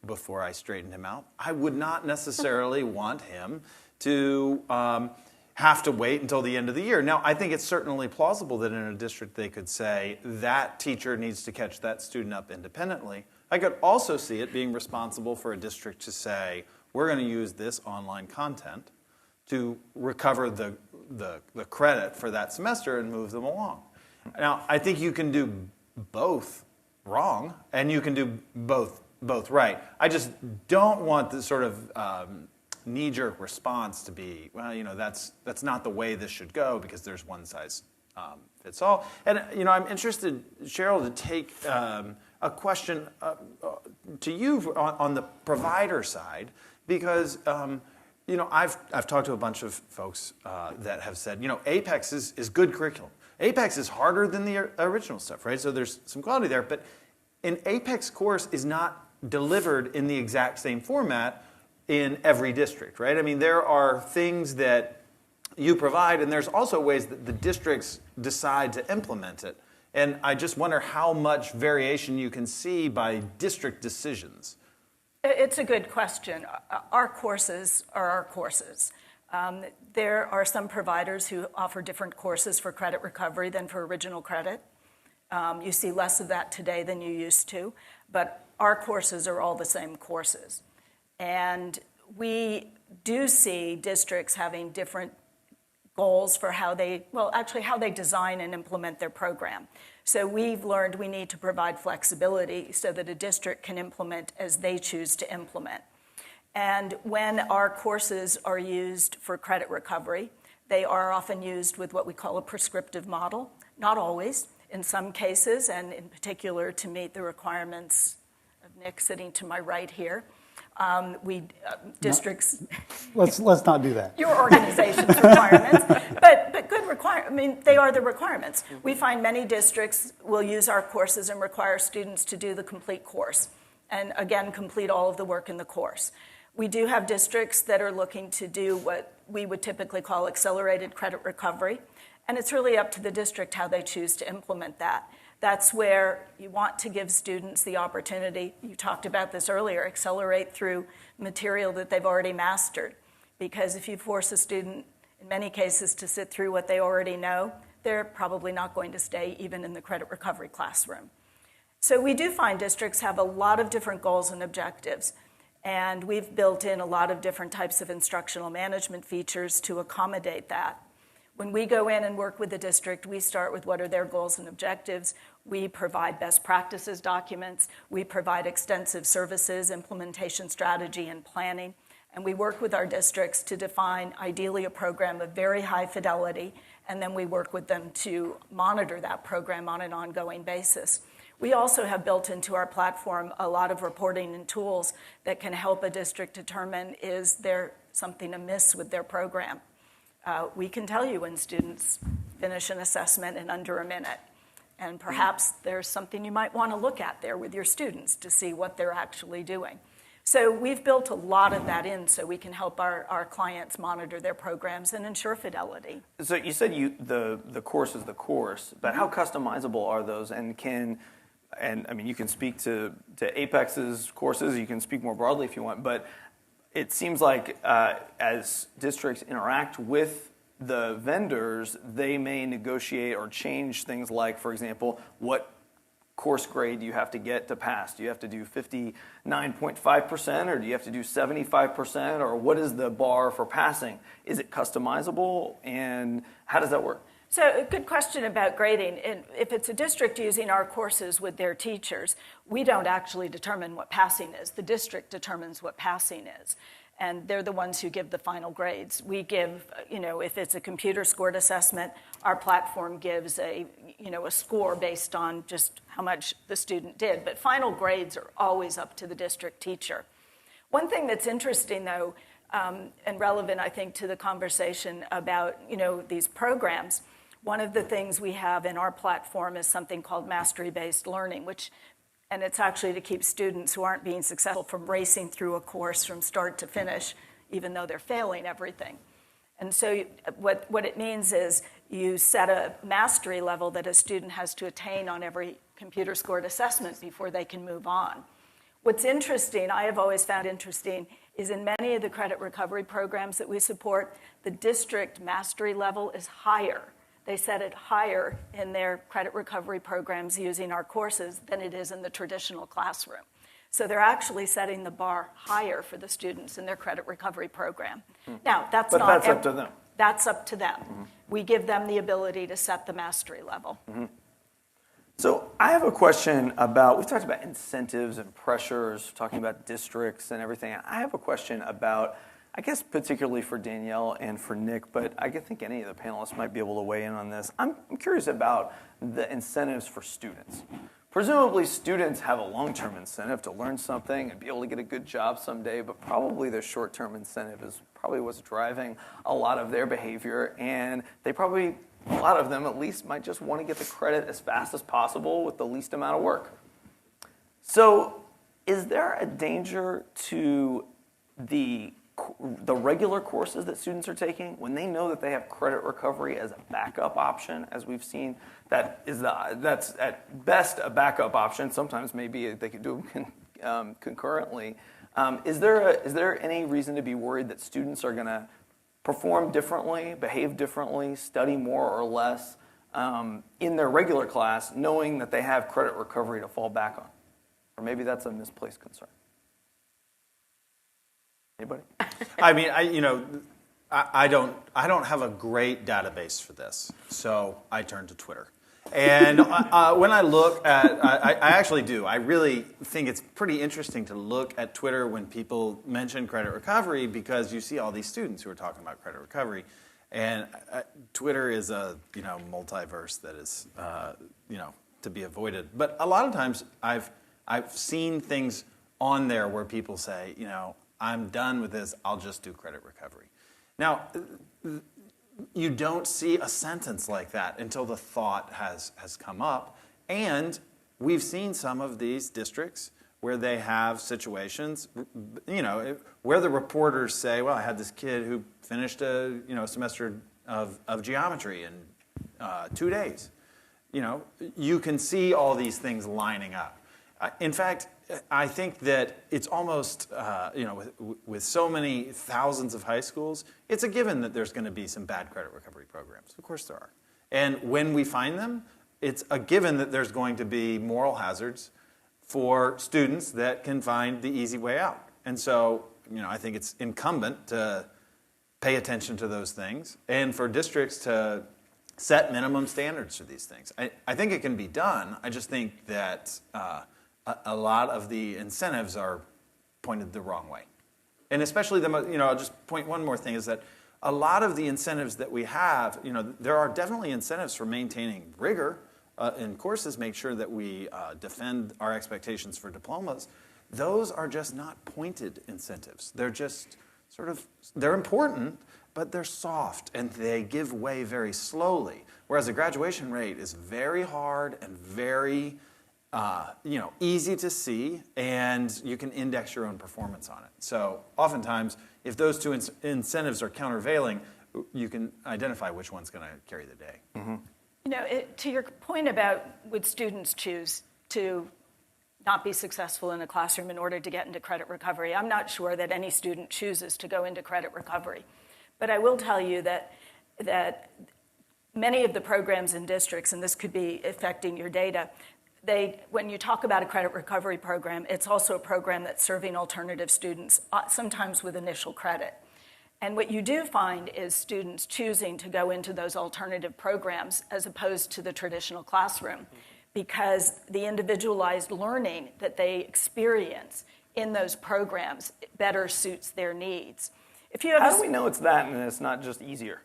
before I straightened him out, I would not necessarily want him to have to wait until the end of the year. Now, I think it's certainly plausible that in a district they could say that teacher needs to catch that student up independently. I could also see it being responsible for a district to say, we're going to use this online content to recover the credit for that semester and move them along. Now, I think you can do both wrong, and you can do both right. I just don't want the sort of knee-jerk response to be, that's not the way this should go because there's one size fits all. And I'm interested, Cheryl, to take a question to you on the provider side, because I've talked to a bunch of folks that have said, Apex is good curriculum. Apex is harder than the original stuff, right? So there's some quality there, but an Apex course is not delivered in the exact same format in every district, right? I mean, there are things that you provide, and there's also ways that the districts decide to implement it. And I just wonder how much variation you can see by district decisions. It's a good question. Our courses are our courses. There are some providers who offer different courses for credit recovery than for original credit. You see less of that today than you used to, but our courses are all the same courses. And we do see districts having different goals for how they design and implement their program. So we've learned we need to provide flexibility so that a district can implement as they choose to implement. And when our courses are used for credit recovery, they are often used with what we call a prescriptive model. Not always. In some cases, and in particular to meet the requirements of Nick sitting to my right here, districts. Let's not do that. Your organization's requirements, but good requirements. I mean, they are the requirements. We find many districts will use our courses and require students to do the complete course, and again, complete all of the work in the course. We do have districts that are looking to do what we would typically call accelerated credit recovery, and it's really up to the district how they choose to implement that. That's where you want to give students the opportunity, you talked about this earlier, accelerate through material that they've already mastered. Because if you force a student, in many cases, to sit through what they already know, they're probably not going to stay even in the credit recovery classroom. So we do find districts have a lot of different goals and objectives. And we've built in a lot of different types of instructional management features to accommodate that. When we go in and work with the district, we start with what are their goals and objectives. We provide best practices documents. We provide extensive services, implementation strategy, and planning. And we work with our districts to define, ideally, a program of very high fidelity, and then we work with them to monitor that program on an ongoing basis. We also have built into our platform a lot of reporting and tools that can help a district determine, is there something amiss with their program? We can tell you when students finish an assessment in under a minute. And perhaps there's something you might want to look at there with your students to see what they're actually doing. So we've built a lot of that in so we can help our clients monitor their programs and ensure fidelity. So you said the course is the course, but how customizable are those? And I mean, you can speak to Apex's courses, you can speak more broadly if you want, but it seems like as districts interact with the vendors, they may negotiate or change things like, for example, what course grade do you have to get to pass? Do you have to do 59.5% or do you have to do 75%? Or what is the bar for passing? Is it customizable? And how does that work? So a good question about grading. And if it's a district using our courses with their teachers, we don't actually determine what passing is. The district determines what passing is. And they're the ones who give the final grades. We give, if it's a computer scored assessment, our platform gives a score based on just how much the student did. But final grades are always up to the district teacher. One thing that's interesting, though, and relevant, I think, to the conversation about, these programs, one of the things we have in our platform is something called mastery-based learning, and it's actually to keep students who aren't being successful from racing through a course from start to finish, even though they're failing everything. And so what it means is you set a mastery level that a student has to attain on every computer-scored assessment before they can move on. What's interesting, I have always found interesting, is in many of the credit recovery programs that we support, the district mastery level is higher. They set it higher in their credit recovery programs using our courses than it is in the traditional classroom. So they're actually setting the bar higher for the students in their credit recovery program. Now, that's up to them. That's up to them. Mm-hmm. We give them the ability to set the mastery level. Mm-hmm. So I have a question about, we've talked about incentives and pressures, talking about districts and everything. I have a question about, I guess particularly for Danielle and for Nick, but I think any of the panelists might be able to weigh in on this. I'm curious about the incentives for students. Presumably students have a long-term incentive to learn something and be able to get a good job someday, but probably their short-term incentive is probably what's driving a lot of their behavior, and they probably, a lot of them at least, might just want to get the credit as fast as possible with the least amount of work. So is there a danger to the regular courses that students are taking when they know that they have credit recovery as a backup option, as we've seen? That's at best a backup option. Sometimes maybe they could do them concurrently. Is there any reason to be worried that students are going to perform differently, behave differently, study more or less in their regular class, knowing that they have credit recovery to fall back on? Or maybe that's a misplaced concern. Anybody? I mean, I don't have a great database for this, so I turn to Twitter. And when I look at, I actually do. I really think it's pretty interesting to look at Twitter when people mention credit recovery, because you see all these students who are talking about credit recovery, and Twitter is a multiverse that is to be avoided. But a lot of times I've seen things on there where people say, I'm done with this. I'll just do credit recovery. Now, you don't see a sentence like that until the thought has come up. And we've seen some of these districts where they have situations, where the reporters say, well, I had this kid who finished a semester of geometry in 2 days. You can see all these things lining up. In fact, I think that it's almost, with so many thousands of high schools, it's a given that there's going to be some bad credit recovery programs. Of course there are. And when we find them, it's a given that there's going to be moral hazards for students that can find the easy way out. And so, I think it's incumbent to pay attention to those things and for districts to set minimum standards for these things. I think it can be done. I just think that a lot of the incentives are pointed the wrong way. And especially, I'll just point one more thing, is that a lot of the incentives that we have, there are definitely incentives for maintaining rigor in courses, make sure that we defend our expectations for diplomas. Those are just not pointed incentives. They're just they're important, but they're soft and they give way very slowly. Whereas a graduation rate is very hard and very easy to see, and you can index your own performance on it. So oftentimes, if those two incentives are countervailing, you can identify which one's going to carry the day. Mm-hmm. To your point about would students choose to not be successful in a classroom in order to get into credit recovery, I'm not sure that any student chooses to go into credit recovery. But I will tell you that many of the programs in districts, and this could be affecting your data, when you talk about a credit recovery program, it's also a program that's serving alternative students, sometimes with initial credit. And what you do find is students choosing to go into those alternative programs as opposed to the traditional classroom, because the individualized learning that they experience in those programs better suits their needs. How do we know it's that and it's not just easier?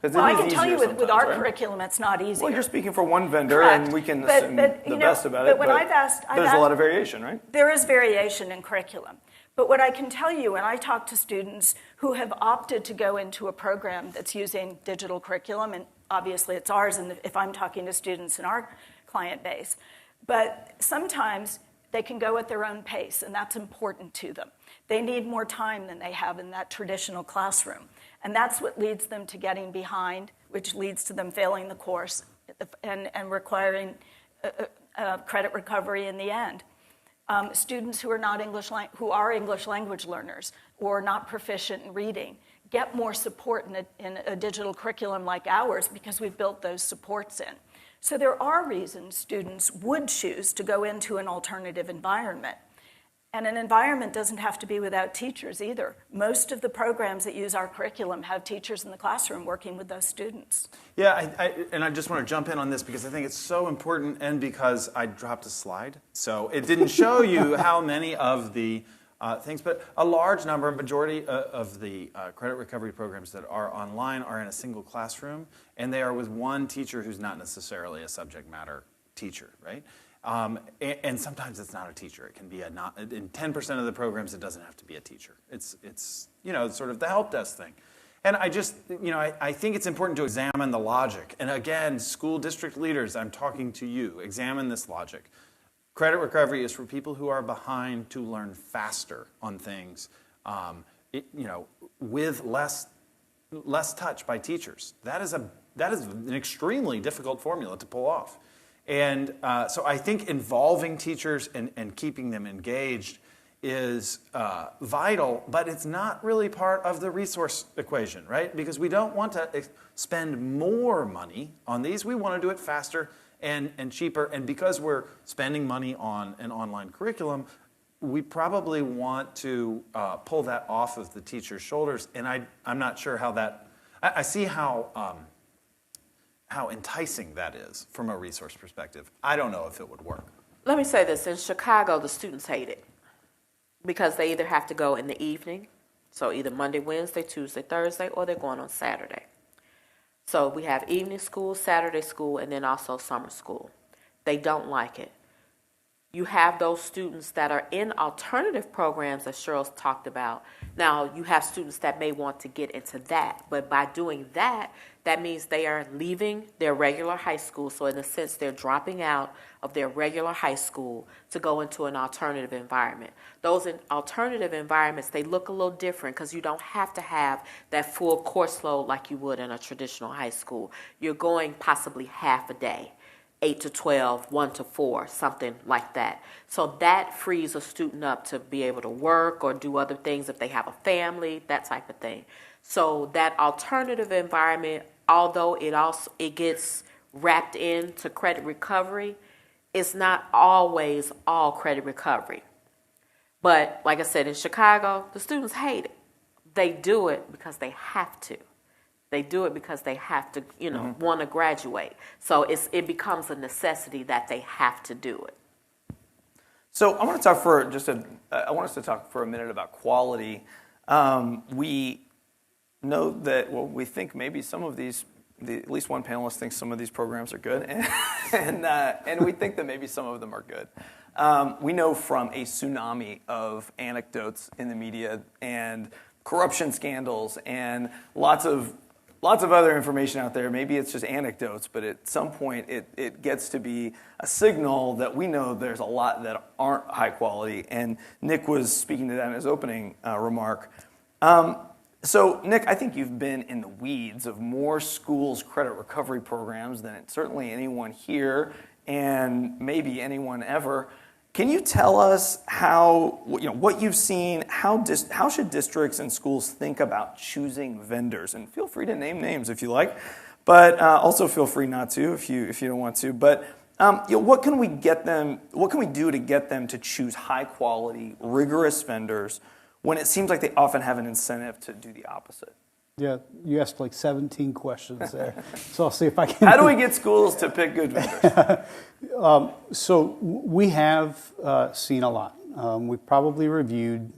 Well, I can tell you with our curriculum, it's not easier. Well, you're speaking for one vendor, Correct. And we can assume the best about it. But when I've asked, there's a lot of variation, right? There is variation in curriculum. But what I can tell you, when I talk to students who have opted to go into a program that's using digital curriculum, and obviously it's ours, and if I'm talking to students in our client base, but sometimes they can go at their own pace, and that's important to them. They need more time than they have in that traditional classroom. And that's what leads them to getting behind, which leads to them failing the course and requiring credit recovery in the end. Students who are English language learners or not proficient in reading get more support in a digital curriculum like ours because we've built those supports in. So there are reasons students would choose to go into an alternative environment. And an environment doesn't have to be without teachers either. Most of the programs that use our curriculum have teachers in the classroom working with those students. Yeah, I just want to jump in on this because I think it's so important, and because I dropped a slide. So it didn't show you how many of the things, but a large number, majority of the credit recovery programs that are online are in a single classroom, and they are with one teacher who's not necessarily a subject matter teacher, right? And sometimes it's not a teacher. It can be in 10% of the programs, it doesn't have to be a teacher. It's sort of the help desk thing. And I just, I think it's important to examine the logic. And again, school district leaders, I'm talking to you. Examine this logic. Credit recovery is for people who are behind to learn faster on things, with less touch by teachers. That is an extremely difficult formula to pull off. And so I think involving teachers and keeping them engaged is vital, but it's not really part of the resource equation, right? Because we don't want to spend more money on these. We want to do it faster and cheaper. And because we're spending money on an online curriculum, we probably want to pull that off of the teacher's shoulders, and I'm not sure how that. I see how enticing that is from a resource perspective. I don't know if it would work. Let me say this. In Chicago, the students hate it because they either have to go in the evening, so either Monday, Wednesday, Tuesday, Thursday, or they're going on Saturday. So we have evening school, Saturday school, and then also summer school. They don't like it. You have those students that are in alternative programs, as Cheryl's talked about. Now, you have students that may want to get into that, but by doing that, that means they are leaving their regular high school. So in a sense, they're dropping out of their regular high school to go into an alternative environment. Those alternative environments, they look a little different because you don't have to have that full course load like you would in a traditional high school. You're going possibly half a day. 8 to 12, 1 to 4, something like that. So that frees a student up to be able to work or do other things if they have a family, that type of thing. So that alternative environment, although it gets wrapped into credit recovery, it's not always all credit recovery. But like I said, in Chicago, the students hate it. They do it because they have to. They do it because they have to, want to graduate. So it becomes a necessity that they have to do it. So I want to talk I want us to talk for a minute about quality. We know that, we think maybe some of these, at least one panelist thinks some of these programs are good, and we think that maybe some of them are good. We know from a tsunami of anecdotes in the media and corruption scandals and lots of other information out there. Maybe it's just anecdotes, but at some point it gets to be a signal that we know there's a lot that aren't high quality. And Nick was speaking to that in his opening remark. So Nick, I think you've been in the weeds of more schools' credit recovery programs than certainly anyone here and maybe anyone ever. Can you tell us how, what you've seen, how should districts and schools think about choosing vendors? And feel free to name names if you like, but also feel free not to if you don't want to. But what can we do to get them to choose high quality, rigorous vendors when it seems like they often have an incentive to do the opposite? Yeah, you asked like 17 questions there. So I'll see if I can. How do we get schools to pick good vendors? So we have seen a lot. We've probably reviewed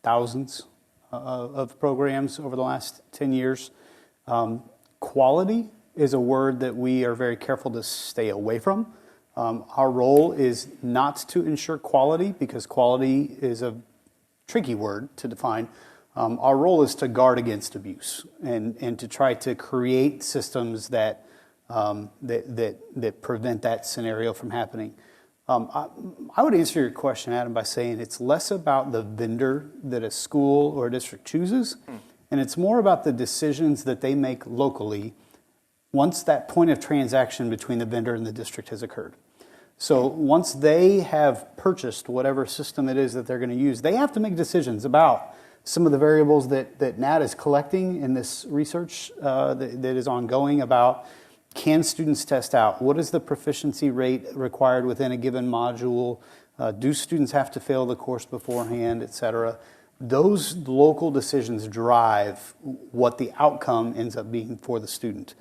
thousands of programs over the last 10 years. Quality is a word that we are very careful to stay away from. Our role is not to ensure quality because quality is a tricky word to define. Our role is to guard against abuse and to try to create systems that prevent that scenario from happening. I would answer your question, Adam, by saying it's less about the vendor that a school or a district chooses, and it's more about the decisions that they make locally once that point of transaction between the vendor and the district has occurred. So once they have purchased whatever system it is that they're going to use, they have to make decisions about some of the variables that Nat is collecting in this research that is ongoing about, can students test out? What is the proficiency rate required within a given module? Do students have to fail the course beforehand, et cetera? Those local decisions drive what the outcome ends up being for the student.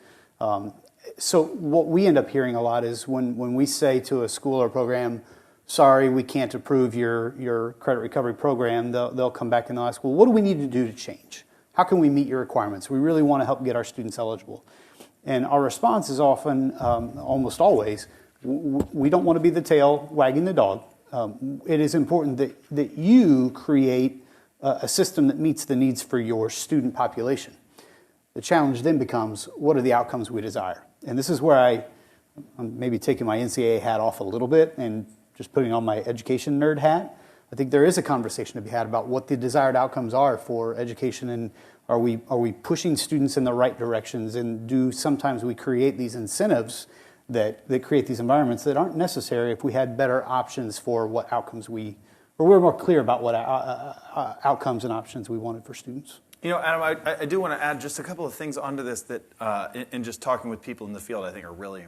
So what we end up hearing a lot is when we say to a school or program, sorry, we can't approve your credit recovery program, they'll come back and they'll ask, well, what do we need to do to change? How can we meet your requirements? We really want to help get our students eligible. And our response is often, almost always, we don't want to be the tail wagging the dog. It is important that you create a system that meets the needs for your student population. The challenge then becomes, what are the outcomes we desire? And this is where I'm maybe taking my NCAA hat off a little bit and just putting on my education nerd hat. I think there is a conversation to be had about what the desired outcomes are for education, and are we pushing students in the right directions, and do sometimes we create these incentives that create these environments that aren't necessary if we had better options for what outcomes we're more clear about what outcomes and options we wanted for students. Adam, I do want to add just a couple of things onto this that, in just talking with people in the field, I think are really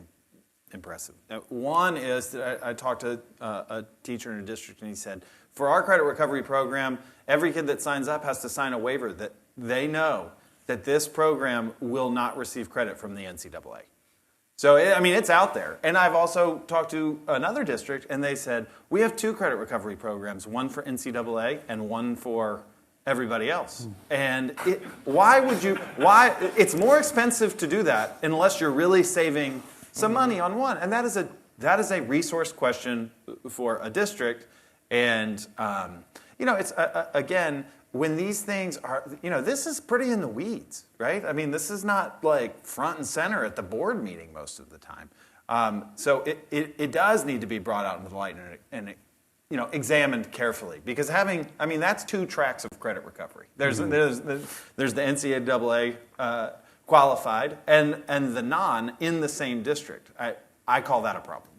impressive. One is that I talked to a teacher in a district, and he said, For our credit recovery program, every kid that signs up has to sign a waiver that they know that this program will not receive credit from the NCAA. So, I mean, it's out there. And I've also talked to another district, and they said, we have 2 credit recovery programs, one for NCAA and one for everybody else. And it's more expensive to do that unless you're really saving some money on one. And that is a resource question for a district. And, it's, again, when these things are, this is pretty in the weeds, right? I mean, this is not like front and center at the board meeting most of the time. So it does need to be brought out into the light and examined carefully, because that's 2 tracks of credit recovery. There's the NCAA qualified and the non in the same district. I call that a problem.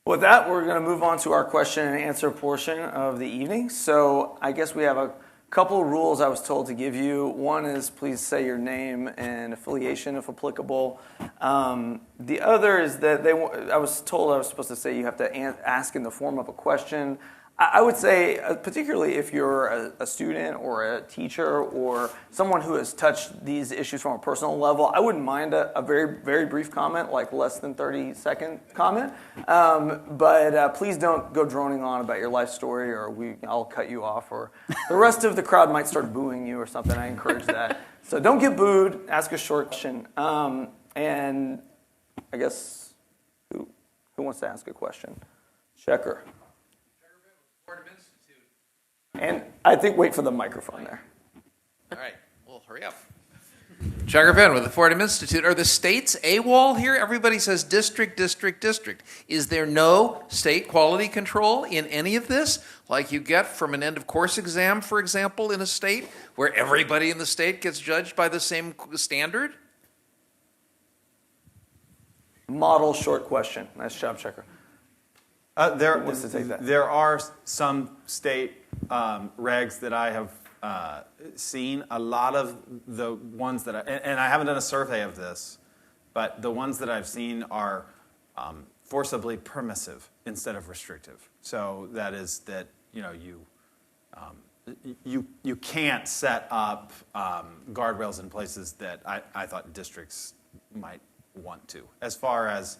With that, we're going to move on to our question and answer portion of the evening. So I guess we have a couple of rules I was told to give you. One is please say your name and affiliation if applicable. The other is that I was told I was supposed to say you have to ask in the form of a question. I would say, particularly if you're a student or a teacher or someone who has touched these issues from a personal level, I wouldn't mind a very, very brief comment, like less than 30-second comment. But please don't go droning on about your life story, or I'll cut you off, or the rest of the crowd might start booing you or something. I encourage that. So don't get booed. Ask a short question. And I guess, who wants to ask a question? Checker. And I think wait for the microphone there. All right, well, hurry up. Checker Penn with the Fordham Institute. Are the states AWOL here? Everybody says district, district, district. Is there no state quality control in any of this, like you get from an end of course exam, for example, in a state where everybody in the state gets judged by the same standard? Model short question. Nice job, Checker. There are some state regs that I have seen. A lot of the ones that and I haven't done a survey of this, but the ones that I've seen are forcibly permissive instead of restrictive. So that is that you can't set up guardrails in places that I thought districts might want to, as far as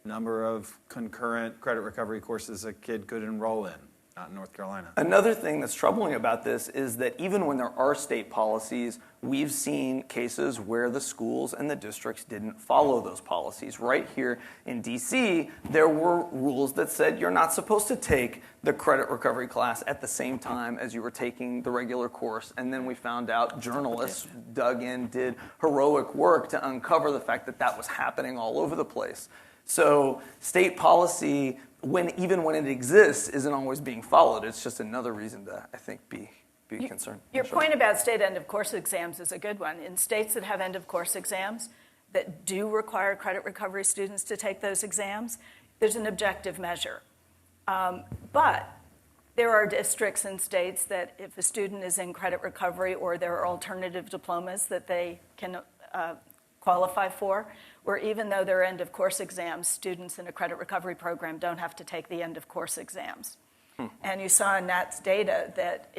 number of concurrent credit recovery courses a kid could enroll in, not in North Carolina. Another thing that's troubling about this is that even when there are state policies, we've seen cases where the schools and the districts didn't follow those policies. Right here in DC, there were rules that said you're not supposed to take the credit recovery class at the same time as you were taking the regular course. And then we found out journalists dug in, did heroic work to uncover the fact that that was happening all over the place. So state policy, even when it exists, isn't always being followed. It's just another reason to, I think, be concerned. Your point about state end-of-course exams is a good one. In states that have end-of-course exams that do require credit recovery students to take those exams, there's an objective measure. But there are districts and states that if a student is in credit recovery or there are alternative diplomas that they can qualify for, where even though they're end-of-course exams, students in a credit recovery program don't have to take the end-of-course exams. And you saw in Nat's data that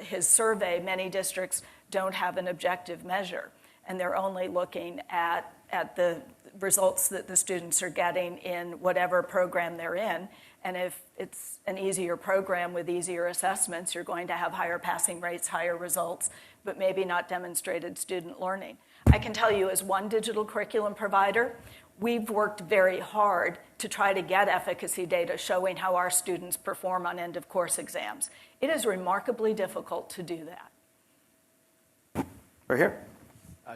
his survey, many districts don't have an objective measure, and they're only looking at the results that the students are getting in whatever program they're in. And if it's an easier program with easier assessments, you're going to have higher passing rates, higher results, but maybe not demonstrated student learning. I can tell you, as one digital curriculum provider, we've worked very hard to try to get efficacy data showing how our students perform on end-of-course exams. It is remarkably difficult to do that. Right here.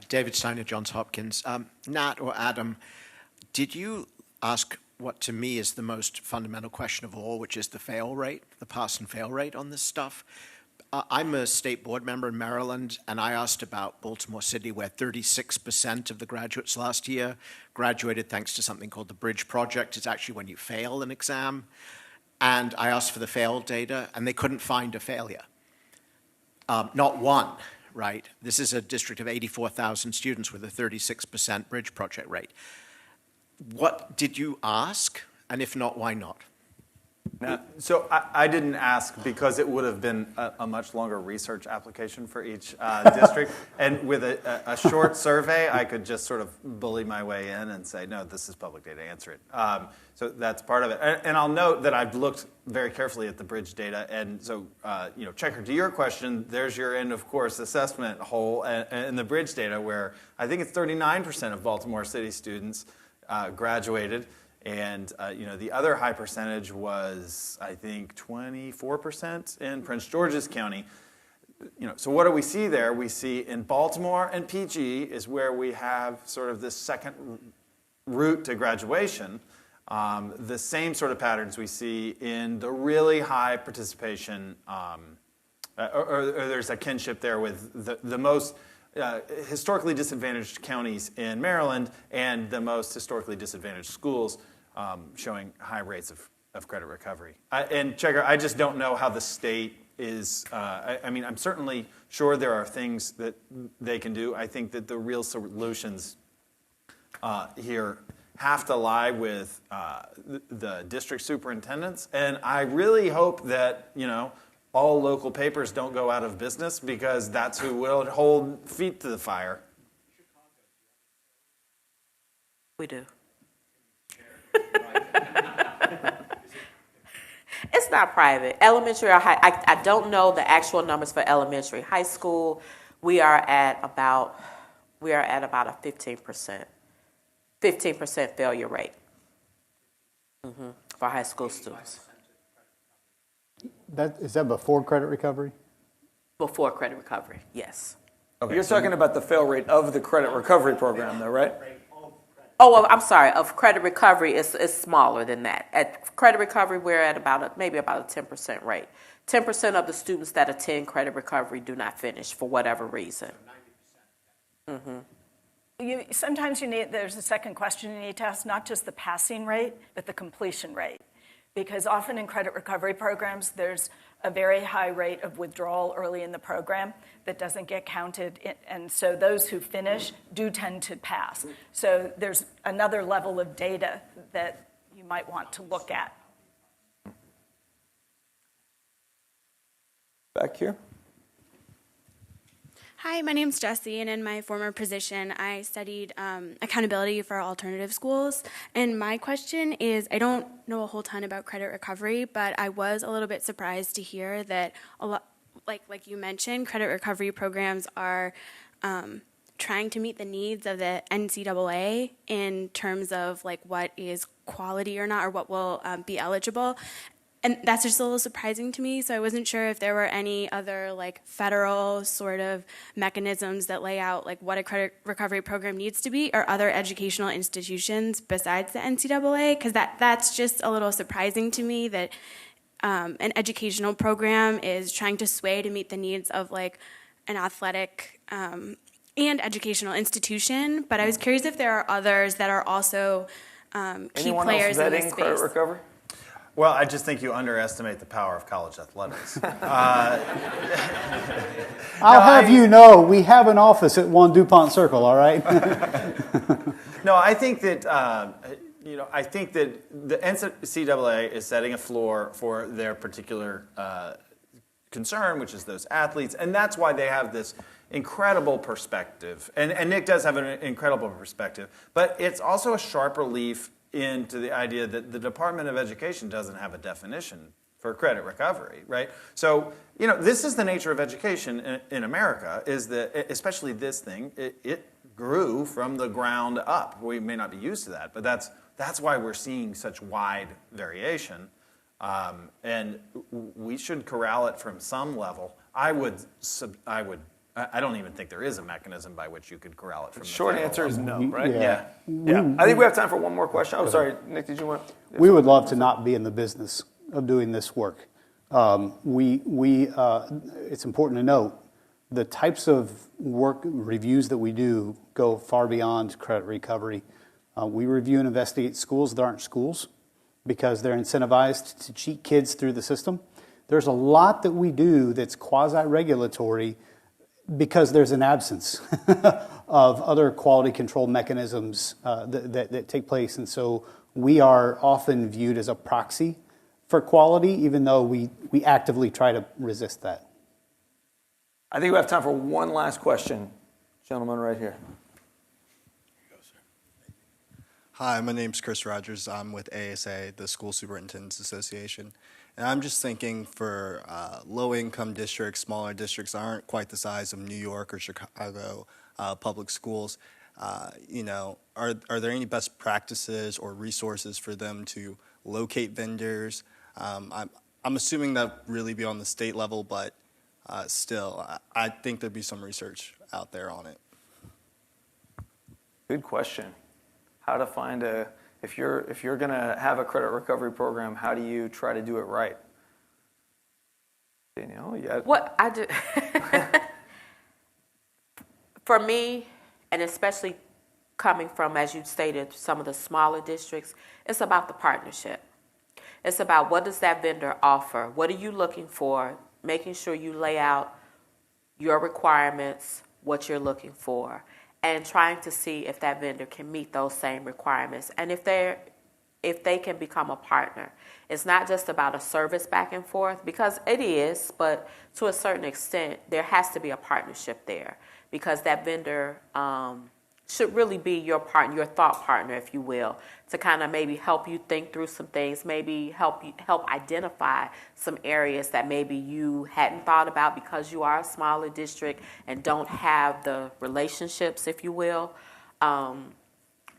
David Steiner, Johns Hopkins. Nat or Adam, did you ask what to me is the most fundamental question of all, which is the fail rate, the pass and fail rate on this stuff? I'm a state board member in Maryland, and I asked about Baltimore City, where 36% of the graduates last year graduated thanks to something called the Bridge Project. It's actually when you fail an exam. And I asked for the fail data, and they couldn't find a failure. Not one, right? This is a district of 84,000 students with a 36% Bridge Project rate. What did you ask? And if not, why not? Now, so I didn't ask because it would have been a much longer research application for each district. And with a short survey, I could just sort of bully my way in and say, no, this is public data, answer it. So that's part of it. And I'll note that I've looked very carefully at the bridge data. And so, Checker, to your question, there's your end of course assessment hole in the bridge data where I think it's 39% of Baltimore City students graduated. And the other high percentage was, I think, 24% in Prince George's County. So what do we see there? We see in Baltimore and PG is where we have sort of this second route to graduation. The same sort of patterns we see in the really high participation, or there's a kinship there with the most historically disadvantaged counties in Maryland and the most historically disadvantaged schools. Showing high rates of credit recovery. And Checker, I just don't know how the state is, I'm certainly sure there are things that they can do. I think that the real solutions here have to lie with the district superintendents. And I really hope that, all local papers don't go out of business because that's who will hold feet to the fire. We do. It's not private. Elementary or high, I don't know the actual numbers for elementary. High school, we are at about a 15% failure rate for high school students. Is that before credit recovery? Before credit recovery, yes. Okay. You're talking about the fail rate of the credit recovery program, though, right? Oh, well, I'm sorry. Of credit recovery, it's smaller than that. At credit recovery, we're at maybe about a 10% rate. 10% of the students that attend credit recovery do not finish for whatever reason. Sometimes there's a second question you need to ask, not just the passing rate, but the completion rate. Because often in credit recovery programs, there's a very high rate of withdrawal early in the program that doesn't get counted. And so those who finish do tend to pass. So there's another level of data that you might want to look at. Back here. Hi, my name's Jessie, and in my former position, I studied accountability for alternative schools. And my question is, I don't know a whole ton about credit recovery, but I was a little bit surprised to hear that a lot, like you mentioned, credit recovery programs are trying to meet the needs of the NCAA in terms of what is quality or not, or what will be eligible. And that's just a little surprising to me, so I wasn't sure if there were any other federal sort of mechanisms that lay out what a credit recovery program needs to be, or other educational institutions besides the NCAA, because that's just a little surprising to me that an educational program is trying to sway to meet the needs of an athletic and educational institution. But I was curious if there are others that are also key players in this space. Credit recovery? Well, I just think you underestimate the power of college athletics. I'll have you know, we have an office at 1 DuPont Circle, all right? No, I think that the NCAA is setting a floor for their particular concern, which is those athletes, and that's why they have this incredible perspective. And Nick does have an incredible perspective, but it's also a sharp relief into the idea that the Department of Education doesn't have a definition for credit recovery, right? So, this is the nature of education in America, is that, especially this thing, it grew from the ground up. We may not be used to that, but that's why we're seeing such wide variation. And we should corral it from some level. I don't even think there is a mechanism by which you could corral it from the Short federal answer is level. no, right? Yeah. I think we have time for one more question. Oh, sorry, Nick, did you want? We would love to not be in the business of doing this work. It's important to note the types of work reviews that we do go far beyond credit recovery. We review and investigate schools that aren't schools because they're incentivized to cheat kids through the system. There's a lot that we do that's quasi-regulatory because there's an absence of other quality control mechanisms that take place. And so we are often viewed as a proxy for quality, even though we actively try to resist that. I think we have time for one last question. Gentleman right here. Hi, my name's Chris Rogers. I'm with ASA, the School Superintendents Association. And I'm just thinking for low-income districts, smaller districts aren't quite the size of New York or Chicago public schools. Are there any best practices or resources for them to locate vendors? I'm assuming that really be on the state level, but still, I think there'd be some research out there on it. Good question. How to find if you're going to have a credit recovery program, how do you try to do it right? Danielle, yeah. What I do for me, and especially coming from, as you stated, some of the smaller districts, it's about the partnership. It's about what does that vendor offer? What are you looking for? Making sure you lay out your requirements, what you're looking for, and trying to see if that vendor can meet those same requirements. And if they can become a partner. It's not just about a service back and forth, because it is, but to a certain extent, there has to be a partnership there, because that vendor should really be your partner, your thought partner, if you will, to kind of maybe help you think through some things, maybe help identify some areas that maybe you hadn't thought about because you are a smaller district and don't have the relationships, if you will.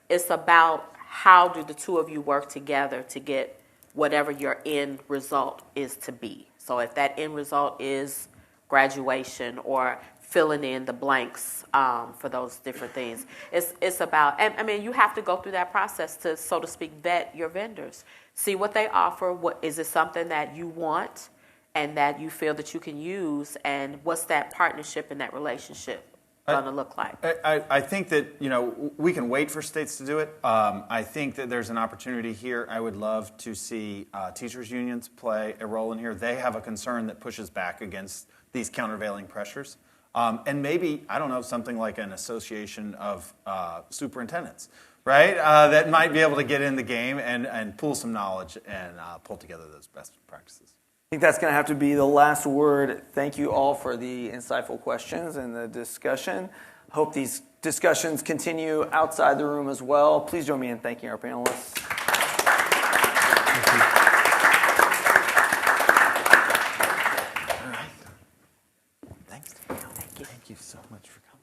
It's about how do the two of you work together to get whatever your end result is to be. So if that end result is graduation or filling in the blanks for those different things, it's about, and I mean, you have to go through that process to, so to speak, vet your vendors, see what they offer. What is it, something that you want and that you feel that you can use, and what's that partnership and that relationship going to look like? I think that, we can wait for states to do it. I think that there's an opportunity here. I would love to see teachers' unions play a role in here. They have a concern that pushes back against these countervailing pressures. And maybe, I don't know, something like an association of superintendents, right? That might be able to get in the game and pool some knowledge and pull together those best practices. I think that's going to have to be the last word. Thank you all for the insightful questions and the discussion. Hope these discussions continue outside the room as well. Please join me in thanking our panelists. All right. Thanks. Thank you so much for coming.